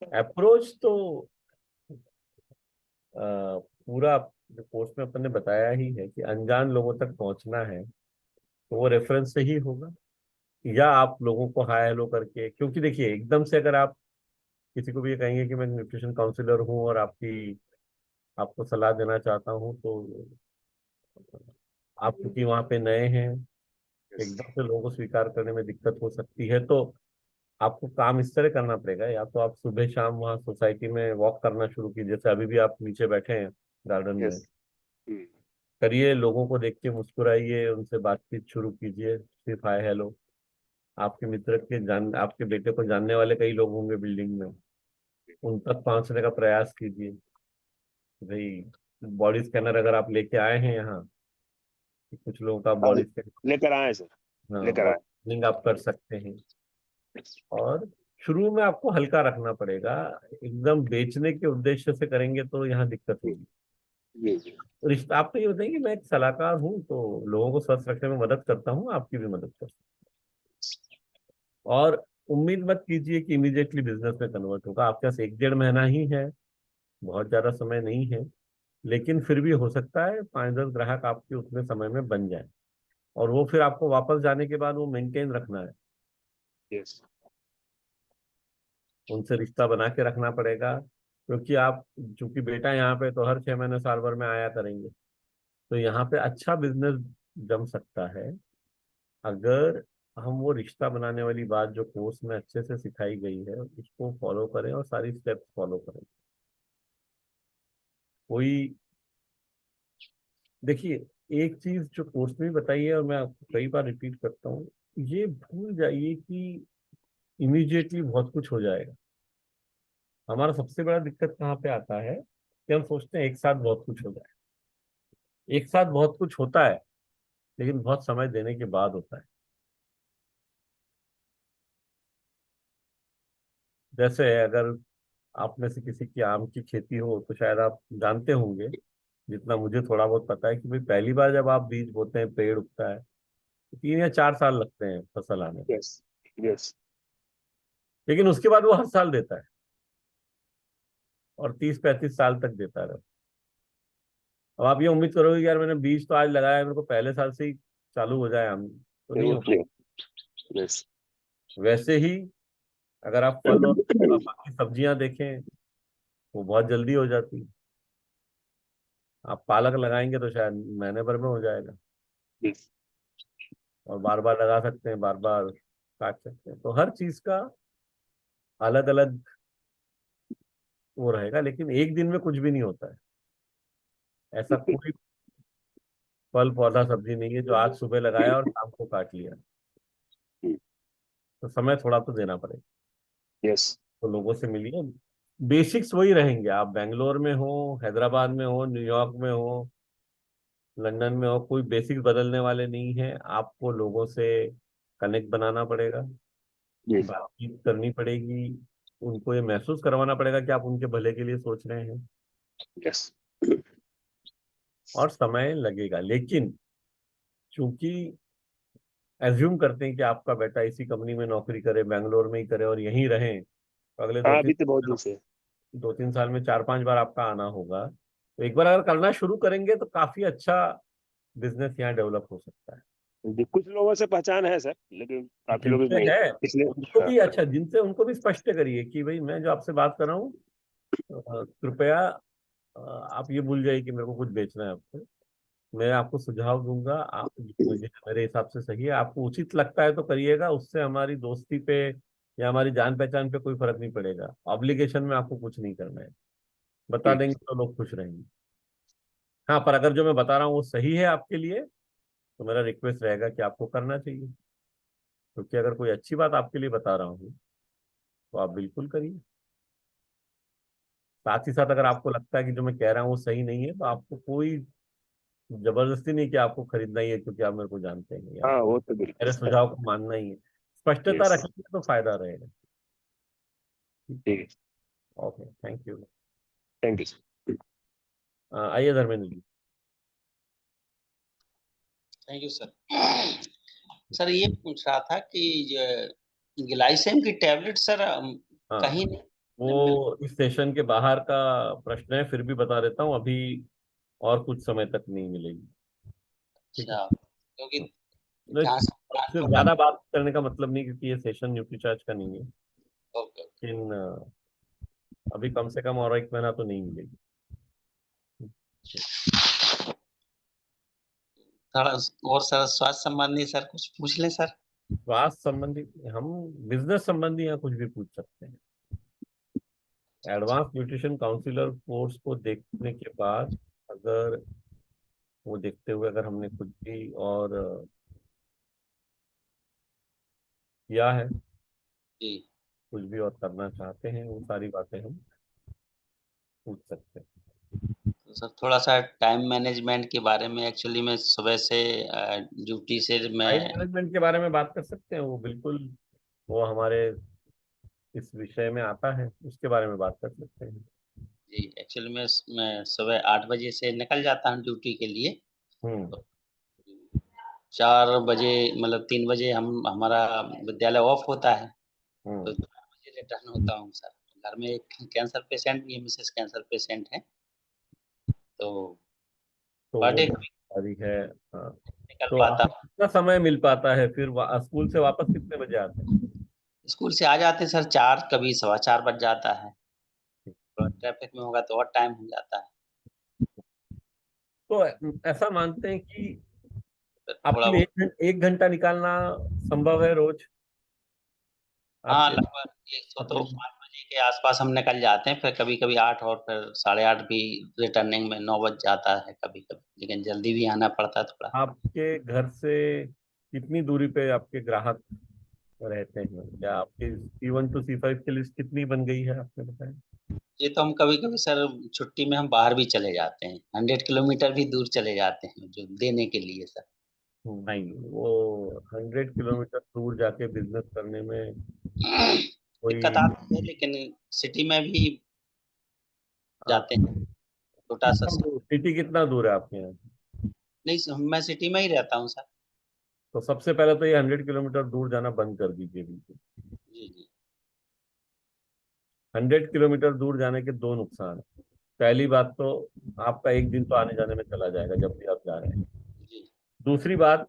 अप्रोच तो पूरा जो कोर्स में अपन ने बताया ही है कि अनजान लोगों तक पहुंचना है, तो वो रेफरेंस से ही होगा, या आप लोगों को हाय हेलो करके। क्योंकि देखिए, एकदम से अगर आप किसी को भी ये कहेंगे कि मैं न्यूट्रिशन काउंसलर हूँ और आपको सलाह देना चाहता हूँ, तो आप क्योंकि वहाँ पे नए हैं, एकदम से लोगों को स्वीकार करने में दिक्कत हो सकती है। तो आपको काम इस तरह करना पड़ेगा, या तो आप सुबह शाम वहाँ सोसाइटी में वॉक करना शुरू कीजिए, जैसे अभी भी आप नीचे बैठे हैं गार्डन में। यस। करिए, लोगों को देख के मुस्कुराइए, उनसे बातचीत शुरू कीजिए, सिर्फ हाय हेलो। आपके बेटे को जानने वाले कई लोग होंगे बिल्डिंग में, उन तक पहुंचने का प्रयास कीजिए। भाई, बॉडी स्कैनर अगर आप लेके आए हैं यहाँ, कुछ लोगों का हाँ, बॉडी स्कैन, लेकर आए सर, हाँ, लेकर बॉडी आए। स्कैनिंग आप कर सकते हैं। और शुरू में आपको हल्का रखना पड़ेगा, एकदम बेचने के उद्देश्य से करेंगे तो यहाँ दिक्कत होगी। जी जी। रिश्ता, आप तो ये बताएंगे मैं एक सलाहकार हूँ, तो लोगों को स्वस्थ रखने में मदद करता हूँ, आपकी भी मदद करता हूँ। और उम्मीद मत कीजिए कि इमीडिएटली बिजनेस में कन्वर्ट होगा। आपके पास 1-1.5 महीना ही है, बहुत ज्यादा समय नहीं है। लेकिन फिर भी हो सकता है 5-10 ग्राहक आपके उतने समय में बन जाए, और वो फिर आपको वापस जाने के बाद वो मेंटेन रखना है, यस। उनसे रिश्ता बना के रखना पड़ेगा। क्योंकि आप, चूंकि बेटा यहाँ पे, तो हर 6 महीने साल भर में आया करेंगे, तो यहाँ पे अच्छा बिजनेस जम सकता है, अगर हम वो रिश्ता बनाने वाली बात जो कोर्स में अच्छे से सिखाई गई है उसको फॉलो करें और सारी स्टेप्स फॉलो करें। कोई, देखिए, एक चीज जो कोर्स में भी बताई है और मैं आपको कई बार रिपीट करता हूँ, ये भूल जाइए कि इमीडिएटली बहुत कुछ हो जाएगा। हमारा सबसे बड़ा दिक्कत कहाँ पे आता है कि हम सोचते हैं एक साथ बहुत कुछ हो जाए। एक साथ बहुत कुछ होता है, लेकिन बहुत समय देने के बाद होता है। जैसे अगर आप में से किसी की आम की खेती हो, तो शायद आप जानते होंगे, जितना मुझे थोड़ा बहुत पता है, कि भाई पहली बार जब आप बीज बोते हैं, पेड़ उगता है, तो 3 या 4 साल लगते हैं फसल आने में। यस। यस। लेकिन उसके बाद वो हर साल देता है, और 30-35 साल तक देता रहे। अब आप ये उम्मीद करोगे कि यार मैंने बीज तो आज लगाया है, मेरे को पहले साल से ही चालू हो जाए आम, तो नहीं हो। यस। वैसे ही अगर आप फल और बाकी सब्जियां देखें, वो बहुत जल्दी हो जाती है। आप पालक लगाएंगे तो शायद महीने भर में हो जाएगा, यस। और बार बार लगा सकते हैं, बार बार काट सकते हैं। तो हर चीज का अलग अलग वो रहेगा, लेकिन एक दिन में कुछ भी नहीं होता है। ऐसा कोई फल पौधा सब्जी नहीं है जो आज सुबह लगाया और शाम को काट लिया। तो समय थोड़ा तो देना पड़ेगा। यस। तो लोगों से मिलिए, बेसिक्स वही रहेंगे, आप बेंगलोर में हो, हैदराबाद में हो, न्यूयॉर्क में हो, लंदन में हो, कोई बेसिक्स बदलने वाले नहीं है। आपको लोगों से कनेक्ट बनाना पड़ेगा, यस। बातचीत करनी पड़ेगी, उनको ये महसूस करवाना पड़ेगा कि आप उनके भले के लिए सोच रहे हैं। यस। और समय लगेगा, लेकिन चूंकि एज्यूम करते हैं कि आपका बेटा इसी कंपनी में नौकरी करे, बैंगलोर में ही करे और यहीं रहे, तो अगले दो हाँ, तीन अभी तो बहुत दिन से। 2-3 साल में 4-5 बार आपका आना होगा। तो एक बार अगर करना शुरू करेंगे तो काफी अच्छा बिजनेस यहाँ डेवलप हो सकता है। जी, कुछ लोगों से पहचान है सर, लेकिन काफी लोग जिनसे नहीं, है इसलिए। उनको हाँ। भी, अच्छा, जिनसे, उनको भी स्पष्ट करिए कि भाई मैं जो आपसे बात कर रहा हूँ, कृपया आप ये भूल जाइए कि मेरे को कुछ बेचना है आपको। मैं आपको सुझाव दूंगा, आप, मुझे मेरे हिसाब से सही है, आपको उचित लगता है तो करिएगा, उससे हमारी दोस्ती पे या हमारी जान पहचान पे कोई फर्क नहीं पड़ेगा। ऑब्लिगेशन में आपको कुछ नहीं करना है, बता ठीक। देंगे तो लोग खुश रहेंगे। हाँ, पर अगर जो मैं बता रहा हूँ वो सही है आपके लिए, तो मेरा रिक्वेस्ट रहेगा कि आपको करना चाहिए। क्योंकि अगर कोई अच्छी बात आपके लिए बता रहा हूँ, तो आप बिल्कुल करिए। साथ ही साथ अगर आपको लगता है कि जो मैं कह रहा हूँ वो सही नहीं है, तो आपको कोई जबरदस्ती नहीं कि आपको खरीदना ही है क्योंकि आप मेरे को जानते हैं, या हाँ वो तो बिल्कुल मेरे सुझाव को मानना ही है। स्पष्टता यस। रखेंगे तो फायदा रहेगा। ठीक है, okay, thank you. Thank you. आइए Dharmendra ji. Thank you sir. Sir ये पूछ रहा था कि ग्लाइसेम की टैबलेट सर हाँ, कहीं नहीं मिल। वो इस सेशन के बाहर का प्रश्न है, फिर भी बता देता हूँ, अभी और कुछ समय तक नहीं मिलेगी। ठीक है। अच्छा, क्योंकि नहीं, जहाँ से सिर्फ ट्रांसपोर्ट ज्यादा बात करने का मतलब नहीं, क्योंकि ये सेशन न्यूट्री चार्ज का नहीं है, ओके, लेकिन अभी कम से कम और एक महीना तो नहीं मिलेगी। थोड़ा और सर स्वास्थ्य संबंधी सर कुछ पूछ लें सर। स्वास्थ्य संबंधी, हम बिजनेस संबंधी यहाँ कुछ भी पूछ सकते हैं। एडवांस न्यूट्रिशन काउंसिलर कोर्स को देखने के बाद, अगर वो देखते हुए अगर हमने कुछ भी और किया है, जी, कुछ भी और करना चाहते हैं, वो सारी बातें हम पूछ सकते हैं। तो सर थोड़ा सा टाइम मैनेजमेंट के बारे में, एक्चुअली मैं सुबह से ड्यूटी से मैं टाइम मैनेजमेंट के बारे में बात कर सकते हैं, वो बिल्कुल, वो हमारे इस विषय में आता है, उसके बारे में बात कर सकते हैं। जी एक्चुअली मैं सुबह 8 बजे से निकल जाता हूँ ड्यूटी के लिए। हम्म। 4 बजे मतलब 3 बजे हम हमारा विद्यालय ऑफ होता है, तो हम्म। 4 बजे रिटर्न होता हूँ सर। घर में एक कैंसर पेशेंट भी है, मिसेस कैंसर पेशेंट है, तो तो पर वो डे सारी है। हाँ। निकल तो पाता आपको हूँ। कितना समय मिल पाता है फिर स्कूल से वापस कितने बजे आते हैं? स्कूल से आ जाते हैं सर 4, कभी 4:15 बज जाता है। थोड़ा ट्रैफिक में होगा तो और टाइम हो जाता है। तो ऐसा मानते हैं कि फिर थोड़ा आपके लिए बहुत, एक घंटा निकालना संभव है रोज हाँ आपके लगभग एक सौ अपने तो लिए? 5 बजे के आसपास हम निकल जाते हैं, फिर कभी-कभी 8 और फिर 8:30 भी रिटर्निंग में 9 बज जाता है कभी-कभी, लेकिन जल्दी भी आना पड़ता है थोड़ा। आपके घर से कितनी दूरी पे आपके ग्राहक रहते हैं, या आपकी C1 to C5 की लिस्ट कितनी बन गई है आपने बताया? ये तो हम कभी-कभी सर छुट्टी में हम बाहर भी चले जाते हैं, 100 किलोमीटर भी दूर चले जाते हैं जो देने के लिए सर। नहीं, वो 100 किलोमीटर दूर जाके बिजनेस करने में दिक्कत कोई आती है, लेकिन सिटी में भी जाते हैं, छोटा-सा कितना सिटी। दूर, सिटी कितना दूर है आपके यहाँ? नहीं मैं सिटी में ही रहता हूँ सर। तो सबसे पहले तो ये 100 किलोमीटर दूर जाना बंद कर दीजिए बिल्कुल। जी, जी। 100 किलोमीटर दूर जाने के दो नुकसान है। पहली बात तो आपका एक दिन तो आने जाने में चला जाएगा जब भी आप जा रहे हैं। जी, दूसरी बात,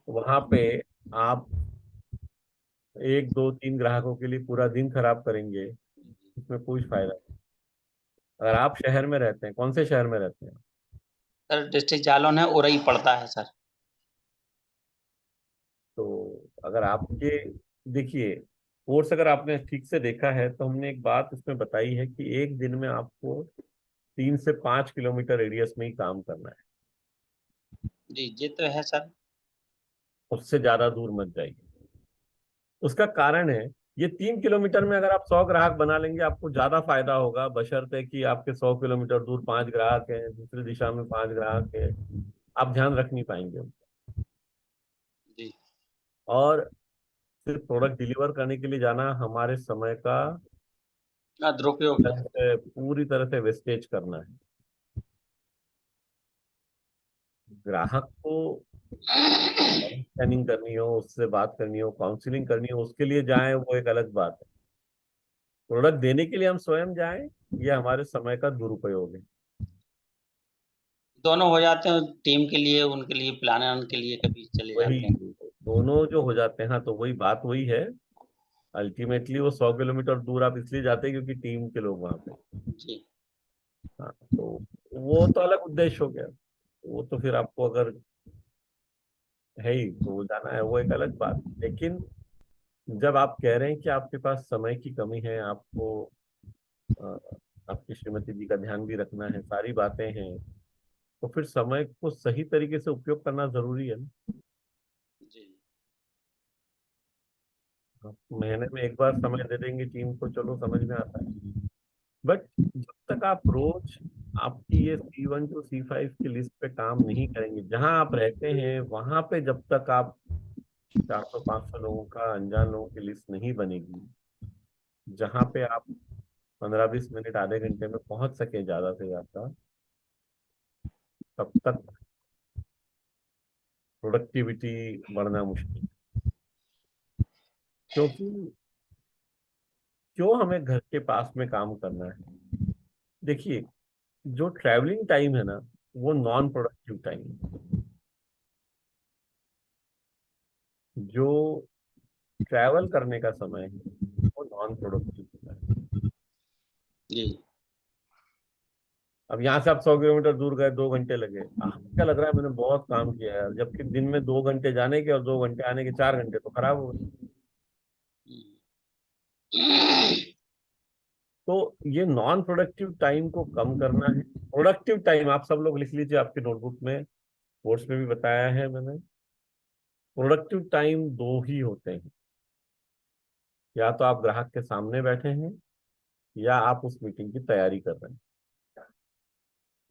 वहां पे आप एक दो तीन ग्राहकों के लिए पूरा दिन खराब करेंगे, इसमें कोई फायदा नहीं। अगर आप शहर में रहते हैं, कौन से शहर में रहते हैं? सर डिस्ट्रिक्ट जालौन है, उरई पड़ता है सर। तो अगर आपके, देखिए, कोर्स अगर आपने ठीक से देखा है तो हमने एक बात इसमें बताई है कि एक दिन में आपको 3 से 5 किलोमीटर रेडियस में ही काम करना है, जी, ये तो है सर। उससे ज्यादा दूर मत जाइए। उसका कारण है, ये 3 किलोमीटर में अगर आप 100 ग्राहक बना लेंगे आपको ज्यादा फायदा होगा, बशर्ते कि आपके 100 किलोमीटर दूर 5 ग्राहक हैं, दूसरी दिशा में 5 ग्राहक हैं, आप ध्यान रख नहीं पाएंगे। जी, और सिर्फ प्रोडक्ट डिलीवर करने के लिए जाना हमारे समय का दुरुपयोग है। पूरी तरह से वेस्टेज करना है। ग्राहक को स्कैनिंग करनी हो, उससे बात करनी हो, काउंसलिंग करनी हो, उसके लिए जाएं, वो एक अलग बात है। प्रोडक्ट देने के लिए हम स्वयं जाएं, ये हमारे समय का दुरुपयोग है। दोनों हो जाते हैं, टीम के लिए, उनके लिए, प्लानर के लिए कभी चले वही, जाते हैं। दोनों जो हो जाते हैं, हाँ, तो वही बात वही है। अल्टीमेटली वो 100 किलोमीटर दूर आप इसलिए जाते हैं क्योंकि टीम के लोग वहां पे। जी, हाँ, तो वो तो अलग उद्देश्य हो गया। वो तो फिर आपको अगर है ही तो वो जाना है, वो एक अलग बात। लेकिन जब आप कह रहे हैं कि आपके पास समय की कमी है, आपको अ, आपकी श्रीमती जी का ध्यान भी रखना है, सारी बातें हैं, तो फिर समय को सही तरीके से उपयोग करना जरूरी है ना। जी, आप महीने में एक बार समय दे देंगे टीम को, चलो समझ में आता है, बट जब तक आप रोज आपकी ये C1 to C5 की लिस्ट पे काम नहीं करेंगे। जहां आप रहते हैं वहां पे जब तक आप 400-500 लोगों का, अनजान लोगों की लिस्ट नहीं बनेगी, जहां पे आप 15-20 मिनट, आधे घंटे में पहुंच सके ज्यादा से ज्यादा, तब तक प्रोडक्टिविटी बढ़ना मुश्किल है। क्योंकि क्यों हमें घर के पास में काम करना है? देखिए, जो ट्रैवलिंग टाइम है ना, वो नॉन प्रोडक्टिव टाइम है। जो ट्रैवल करने का समय है वो नॉन प्रोडक्टिव होता है। जी अब यहाँ से आप 100 किलोमीटर दूर गए, 2 घंटे लगे, आपको क्या लग रहा है मैंने बहुत काम किया है यार, जबकि दिन में 2 घंटे जाने के और 2 घंटे आने के, 4 घंटे तो खराब हो गए। तो ये नॉन प्रोडक्टिव टाइम को कम करना है। प्रोडक्टिव टाइम आप सब लोग लिख लीजिए आपके नोटबुक में, कोर्स में भी बताया है मैंने। प्रोडक्टिव टाइम दो ही होते हैं, या तो आप ग्राहक के सामने बैठे हैं या आप उस मीटिंग की तैयारी कर रहे हैं।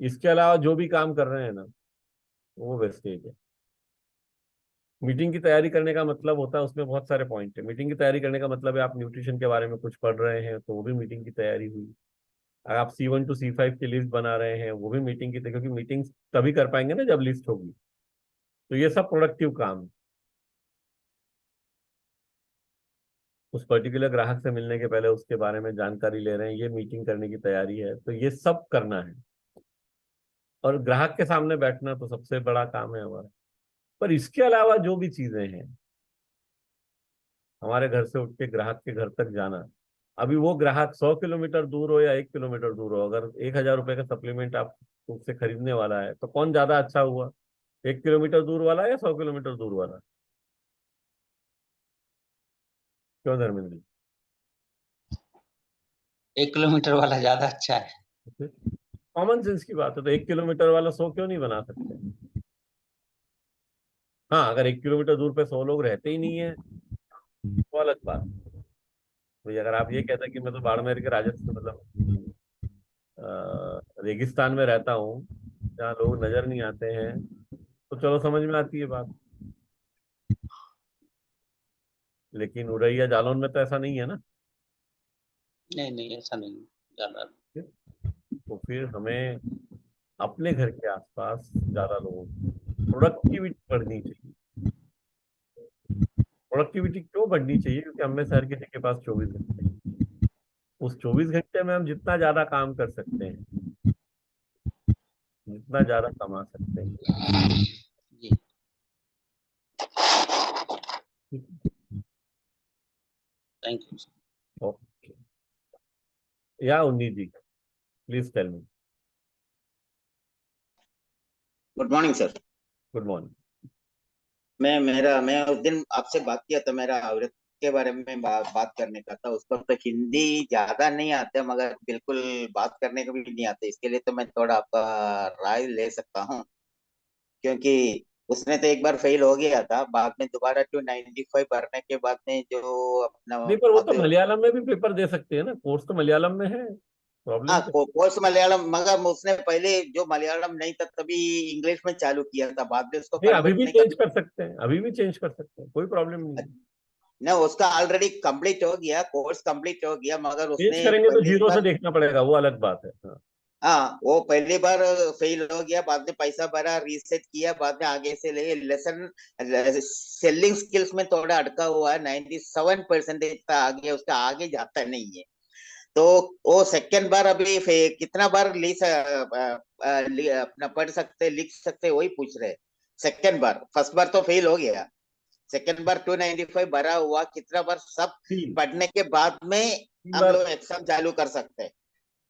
इसके अलावा जो भी काम कर रहे हैं ना, वो वेस्टेज है। मीटिंग की तैयारी करने का मतलब होता है, उसमें बहुत सारे पॉइंट है। मीटिंग की तैयारी करने का मतलब है आप न्यूट्रिशन के बारे में कुछ पढ़ रहे हैं, तो वो भी मीटिंग की तैयारी हुई। अगर आप C1 to C5 की लिस्ट बना रहे हैं, वो भी मीटिंग की, क्योंकि मीटिंग तभी कर पाएंगे ना जब लिस्ट होगी। तो ये सब प्रोडक्टिव काम है। उस पर्टिकुलर ग्राहक से मिलने के पहले उसके बारे में जानकारी ले रहे हैं, ये मीटिंग करने की तैयारी है, तो ये सब करना है। और ग्राहक के सामने बैठना तो सबसे बड़ा काम है हमारा। पर इसके अलावा जो भी चीजें हैं, हमारे घर से उठ के ग्राहक के घर तक जाना, अभी वो ग्राहक 100 किलोमीटर दूर हो या 1 किलोमीटर दूर हो, अगर 1,000 रुपए का सप्लीमेंट आप उससे खरीदने वाला है, तो कौन ज्यादा अच्छा हुआ, 1 किलोमीटर दूर वाला या 100 किलोमीटर दूर वाला? क्यों धर्मेंद्र? 1 किलोमीटर वाला ज्यादा अच्छा है। कॉमन सेंस की बात है, तो 1 किलोमीटर वाला 100 क्यों नहीं बना सकते? हाँ, अगर 1 किलोमीटर दूर पे 100 लोग रहते ही नहीं है तो अलग बात है। भाई अगर आप ये कहते हैं कि मैं तो बाड़मेर के राजस्थान, मतलब रेगिस्तान में रहता हूँ जहाँ लोग नजर नहीं आते हैं, तो चलो समझ में आती है बात। लेकिन उड़ैया जालौन में तो ऐसा नहीं है ना। नहीं नहीं, ऐसा नहीं ज्यादा। तो फिर हमें अपने घर के आसपास ज्यादा लोगों की प्रोडक्टिविटी बढ़नी चाहिए। प्रोडक्टिविटी क्यों बढ़नी चाहिए? क्योंकि हमें शहर किसी के पास 24 घंटे, उस 24 घंटे में हम जितना ज्यादा काम कर सकते हैं, जितना ज्यादा कमा सकते हैं। जी थैंक यू। ओके, या Unni ji, please tell me. Good morning sir. Good morning. मैं उस दिन आपसे बात किया था, मेरा औरत के बारे में बात करने का था। उस पर तो हिंदी ज्यादा नहीं आते, मगर बिल्कुल बात करने को भी नहीं आते। इसके लिए तो मैं थोड़ा आपका राय ले सकता हूँ, क्योंकि उसने तो एक बार फेल हो गया था, बाद में दोबारा 295 भरने के बाद में जो अपना नहीं, पर वो तो आते। मलयालम में भी पेपर दे सकते हैं ना, कोर्स तो मलयालम में है। प्रॉब्लम हाँ, क्या? कोर्स मलयालम, मगर उसने पहले जो मलयालम नहीं था तभी इंग्लिश में चालू किया था, बाद में उसको नहीं, अभी कन्वर्ट भी नहीं चेंज कर। कर सकते हैं, अभी भी चेंज कर सकते हैं, कोई प्रॉब्लम नहीं है। ना, उसका ऑलरेडी कंप्लीट हो गया, कोर्स कंप्लीट हो गया, मगर चेंज उसने करेंगे तो पहली जीरो से बार। देखना पड़ेगा, वो अलग बात है। हाँ। हाँ, वो पहली बार फेल हो गया, बाद में पैसा भरा, रीसेट किया, बाद में आगे से ले लेसन। सेलिंग स्किल्स में थोड़ा अटका हुआ है, 97% का आ गया, उसका आगे जाता नहीं है। तो वो सेकंड बार अभी कितना बार अपना पढ़ सकते, लिख सकते, वही पूछ रहे। सेकंड बार, फर्स्ट बार तो फेल हो गया, सेकंड बार 295 भरा हुआ, कितना बार सब तीन पढ़ने के बाद में तीन हम बार लोग एग्जाम चालू कर सकते हैं।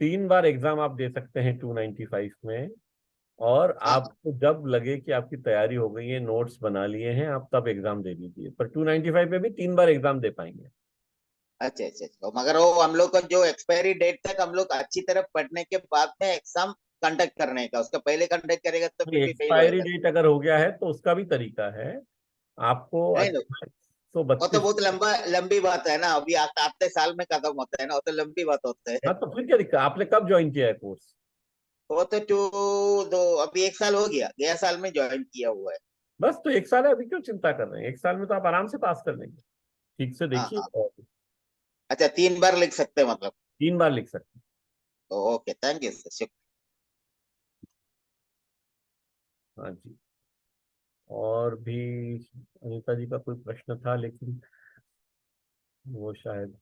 3 बार एग्जाम आप दे सकते हैं 295 में। और हाँ, आपको जब लगे कि आपकी तैयारी हो गई है, नोट्स बना लिए हैं, आप तब एग्जाम दे दीजिए। पर 295 पे भी 3 बार एग्जाम दे पाएंगे। अच्छा अच्छा अच्छा। मगर वो हम लोग का जो एक्सपायरी डेट तक हम लोग अच्छी तरह पढ़ने के बाद में एग्जाम कंडक्ट करने का, उसका पहले कंडक्ट करेगा तो फिर भी फेल एक्सपायरी होएगा। डेट अगर हो गया है तो उसका भी तरीका है। आपको नहीं नहीं, सौ वो तो बत्तीस बहुत लंबी बात है ना, अभी आते साल में खत्म होता है ना, वो तो लंबी बात होता है। हाँ, तो फिर क्या दिक्कत? आपने कब ज्वाइन किया है कोर्स? वो तो टू दो अभी 1 साल हो गया, गया साल में ज्वाइन किया हुआ है। बस तो 1 साल है, अभी क्यों चिंता कर रहे हैं? 1 साल में तो आप आराम से पास कर लेंगे। ठीक से हाँ देखिए, हाँ। और अच्छा 3 बार लिख सकते हैं मतलब? 3 बार लिख सकते ओके, थैंक यू सर, शुक्रिया। हैं। हाँ जी। और भी अनीता जी का कोई प्रश्न था, लेकिन वो शायद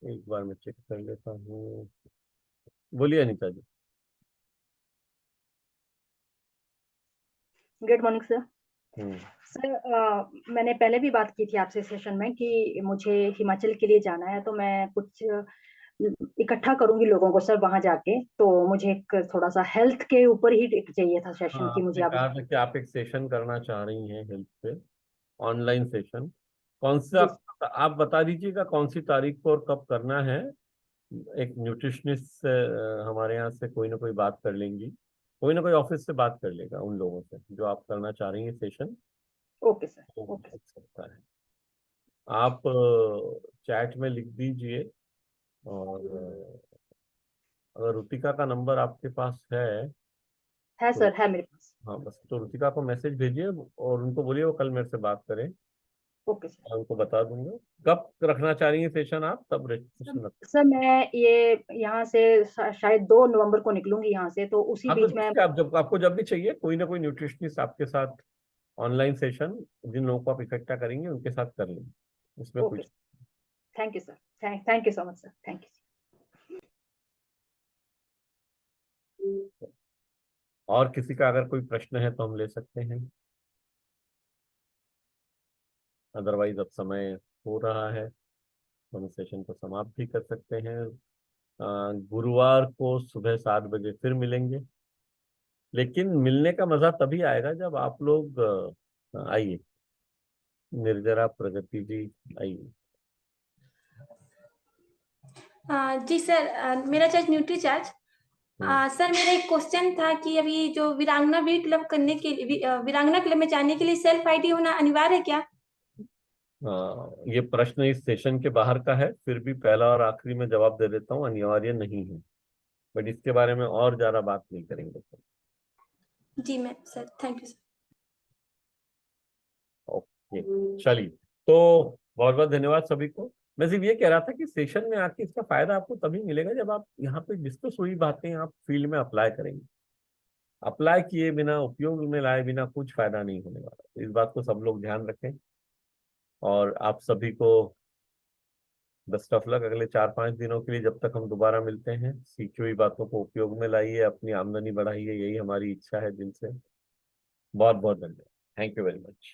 एक बार मैं चेक कर लेता हूँ। बोलिए Anita ji. Good morning sir. Hmm. Sir मैंने पहले भी बात की थी आपसे सेशन में कि मुझे हिमाचल के लिए जाना है, तो मैं कुछ इकट्ठा करूंगी लोगों को सर वहां जाके। तो मुझे एक थोड़ा सा हेल्थ के ऊपर ही एक चाहिए था हाँ, सेशन कि मुझे आपने आप। कहा था कि आप एक सेशन करना चाह रही हैं हेल्थ पे, ऑनलाइन सेशन। कौन सा, जी आप बता दीजिएगा कौन सी तारीख को और कब करना है। एक न्यूट्रिशनिस्ट से हमारे यहाँ से कोई ना कोई बात कर लेंगी, कोई ना कोई ऑफिस से बात कर लेगा उन लोगों से जो आप करना चाह रही हैं सेशन। Okay sir. वो ओके हो सकता है। आप चैट में लिख दीजिए, और अगर रुतिका का नंबर आपके पास है है तो, सर, है मेरे पास। हाँ बस तो रुतिका को मैसेज भेजिए और उनको बोलिए वो कल मेरे से बात करें। Okay sir. मैं उनको बता दूंगा कब रखना चाह रही है सेशन, आप तब सर रजिस्ट्रेशन रख। सर, मैं ये यहाँ से शायद 2 नवंबर को निकलूंगी यहाँ से, तो उसी हाँ तो बीच में। ठीक है, आप जब आपको जब भी चाहिए कोई ना कोई न्यूट्रिशनिस्ट आपके साथ ऑनलाइन सेशन, जिन लोगों को आप इकट्ठा करेंगे उनके साथ कर लेंगे, उसमें ओके, कुछ। Thank you sir. Thank you so much sir, thank you. और किसी का अगर कोई प्रश्न है तो हम ले सकते हैं, अदरवाइज अब समय हो रहा है, तो हम सेशन को समाप्त भी कर सकते हैं। गुरुवार को सुबह 7 बजे फिर मिलेंगे, लेकिन मिलने का मजा तभी आएगा जब आप लोग आइए, निर्जरा, प्रगति जी आइए। जी सर, मेरा चार्ज न्यूट्री चार्ज। सर मेरा एक क्वेश्चन था कि अभी जो वीरांगना वी क्लब करने के लिए वीरांगना क्लब में जाने के लिए सेल्फ आईडी होना अनिवार्य है क्या? ये प्रश्न इस सेशन के बाहर का है, फिर भी पहला और आखिरी में जवाब दे देता हूँ, अनिवार्य नहीं है, बट इसके बारे में और ज्यादा बात नहीं करेंगे। जी ma'am sir, thank you sir. Okay, चलिए, तो बहुत बहुत धन्यवाद सभी को। मैं सिर्फ ये कह रहा था कि सेशन में आके इसका फायदा आपको तभी मिलेगा जब आप यहाँ पे डिस्कस हुई बातें आप फील्ड में अप्लाई करेंगे। अप्लाई किए बिना, उपयोग में लाए बिना कुछ फायदा नहीं होने वाला। इस बात को सब लोग ध्यान रखें, और आप सभी को बेस्ट ऑफ लक अगले 4-5 दिनों के लिए, जब तक हम दोबारा मिलते हैं। सीखी हुई बातों को उपयोग में लाइए, अपनी आमदनी बढ़ाइए, यही हमारी इच्छा है दिल से। बहुत बहुत धन्यवाद। Thank you very much.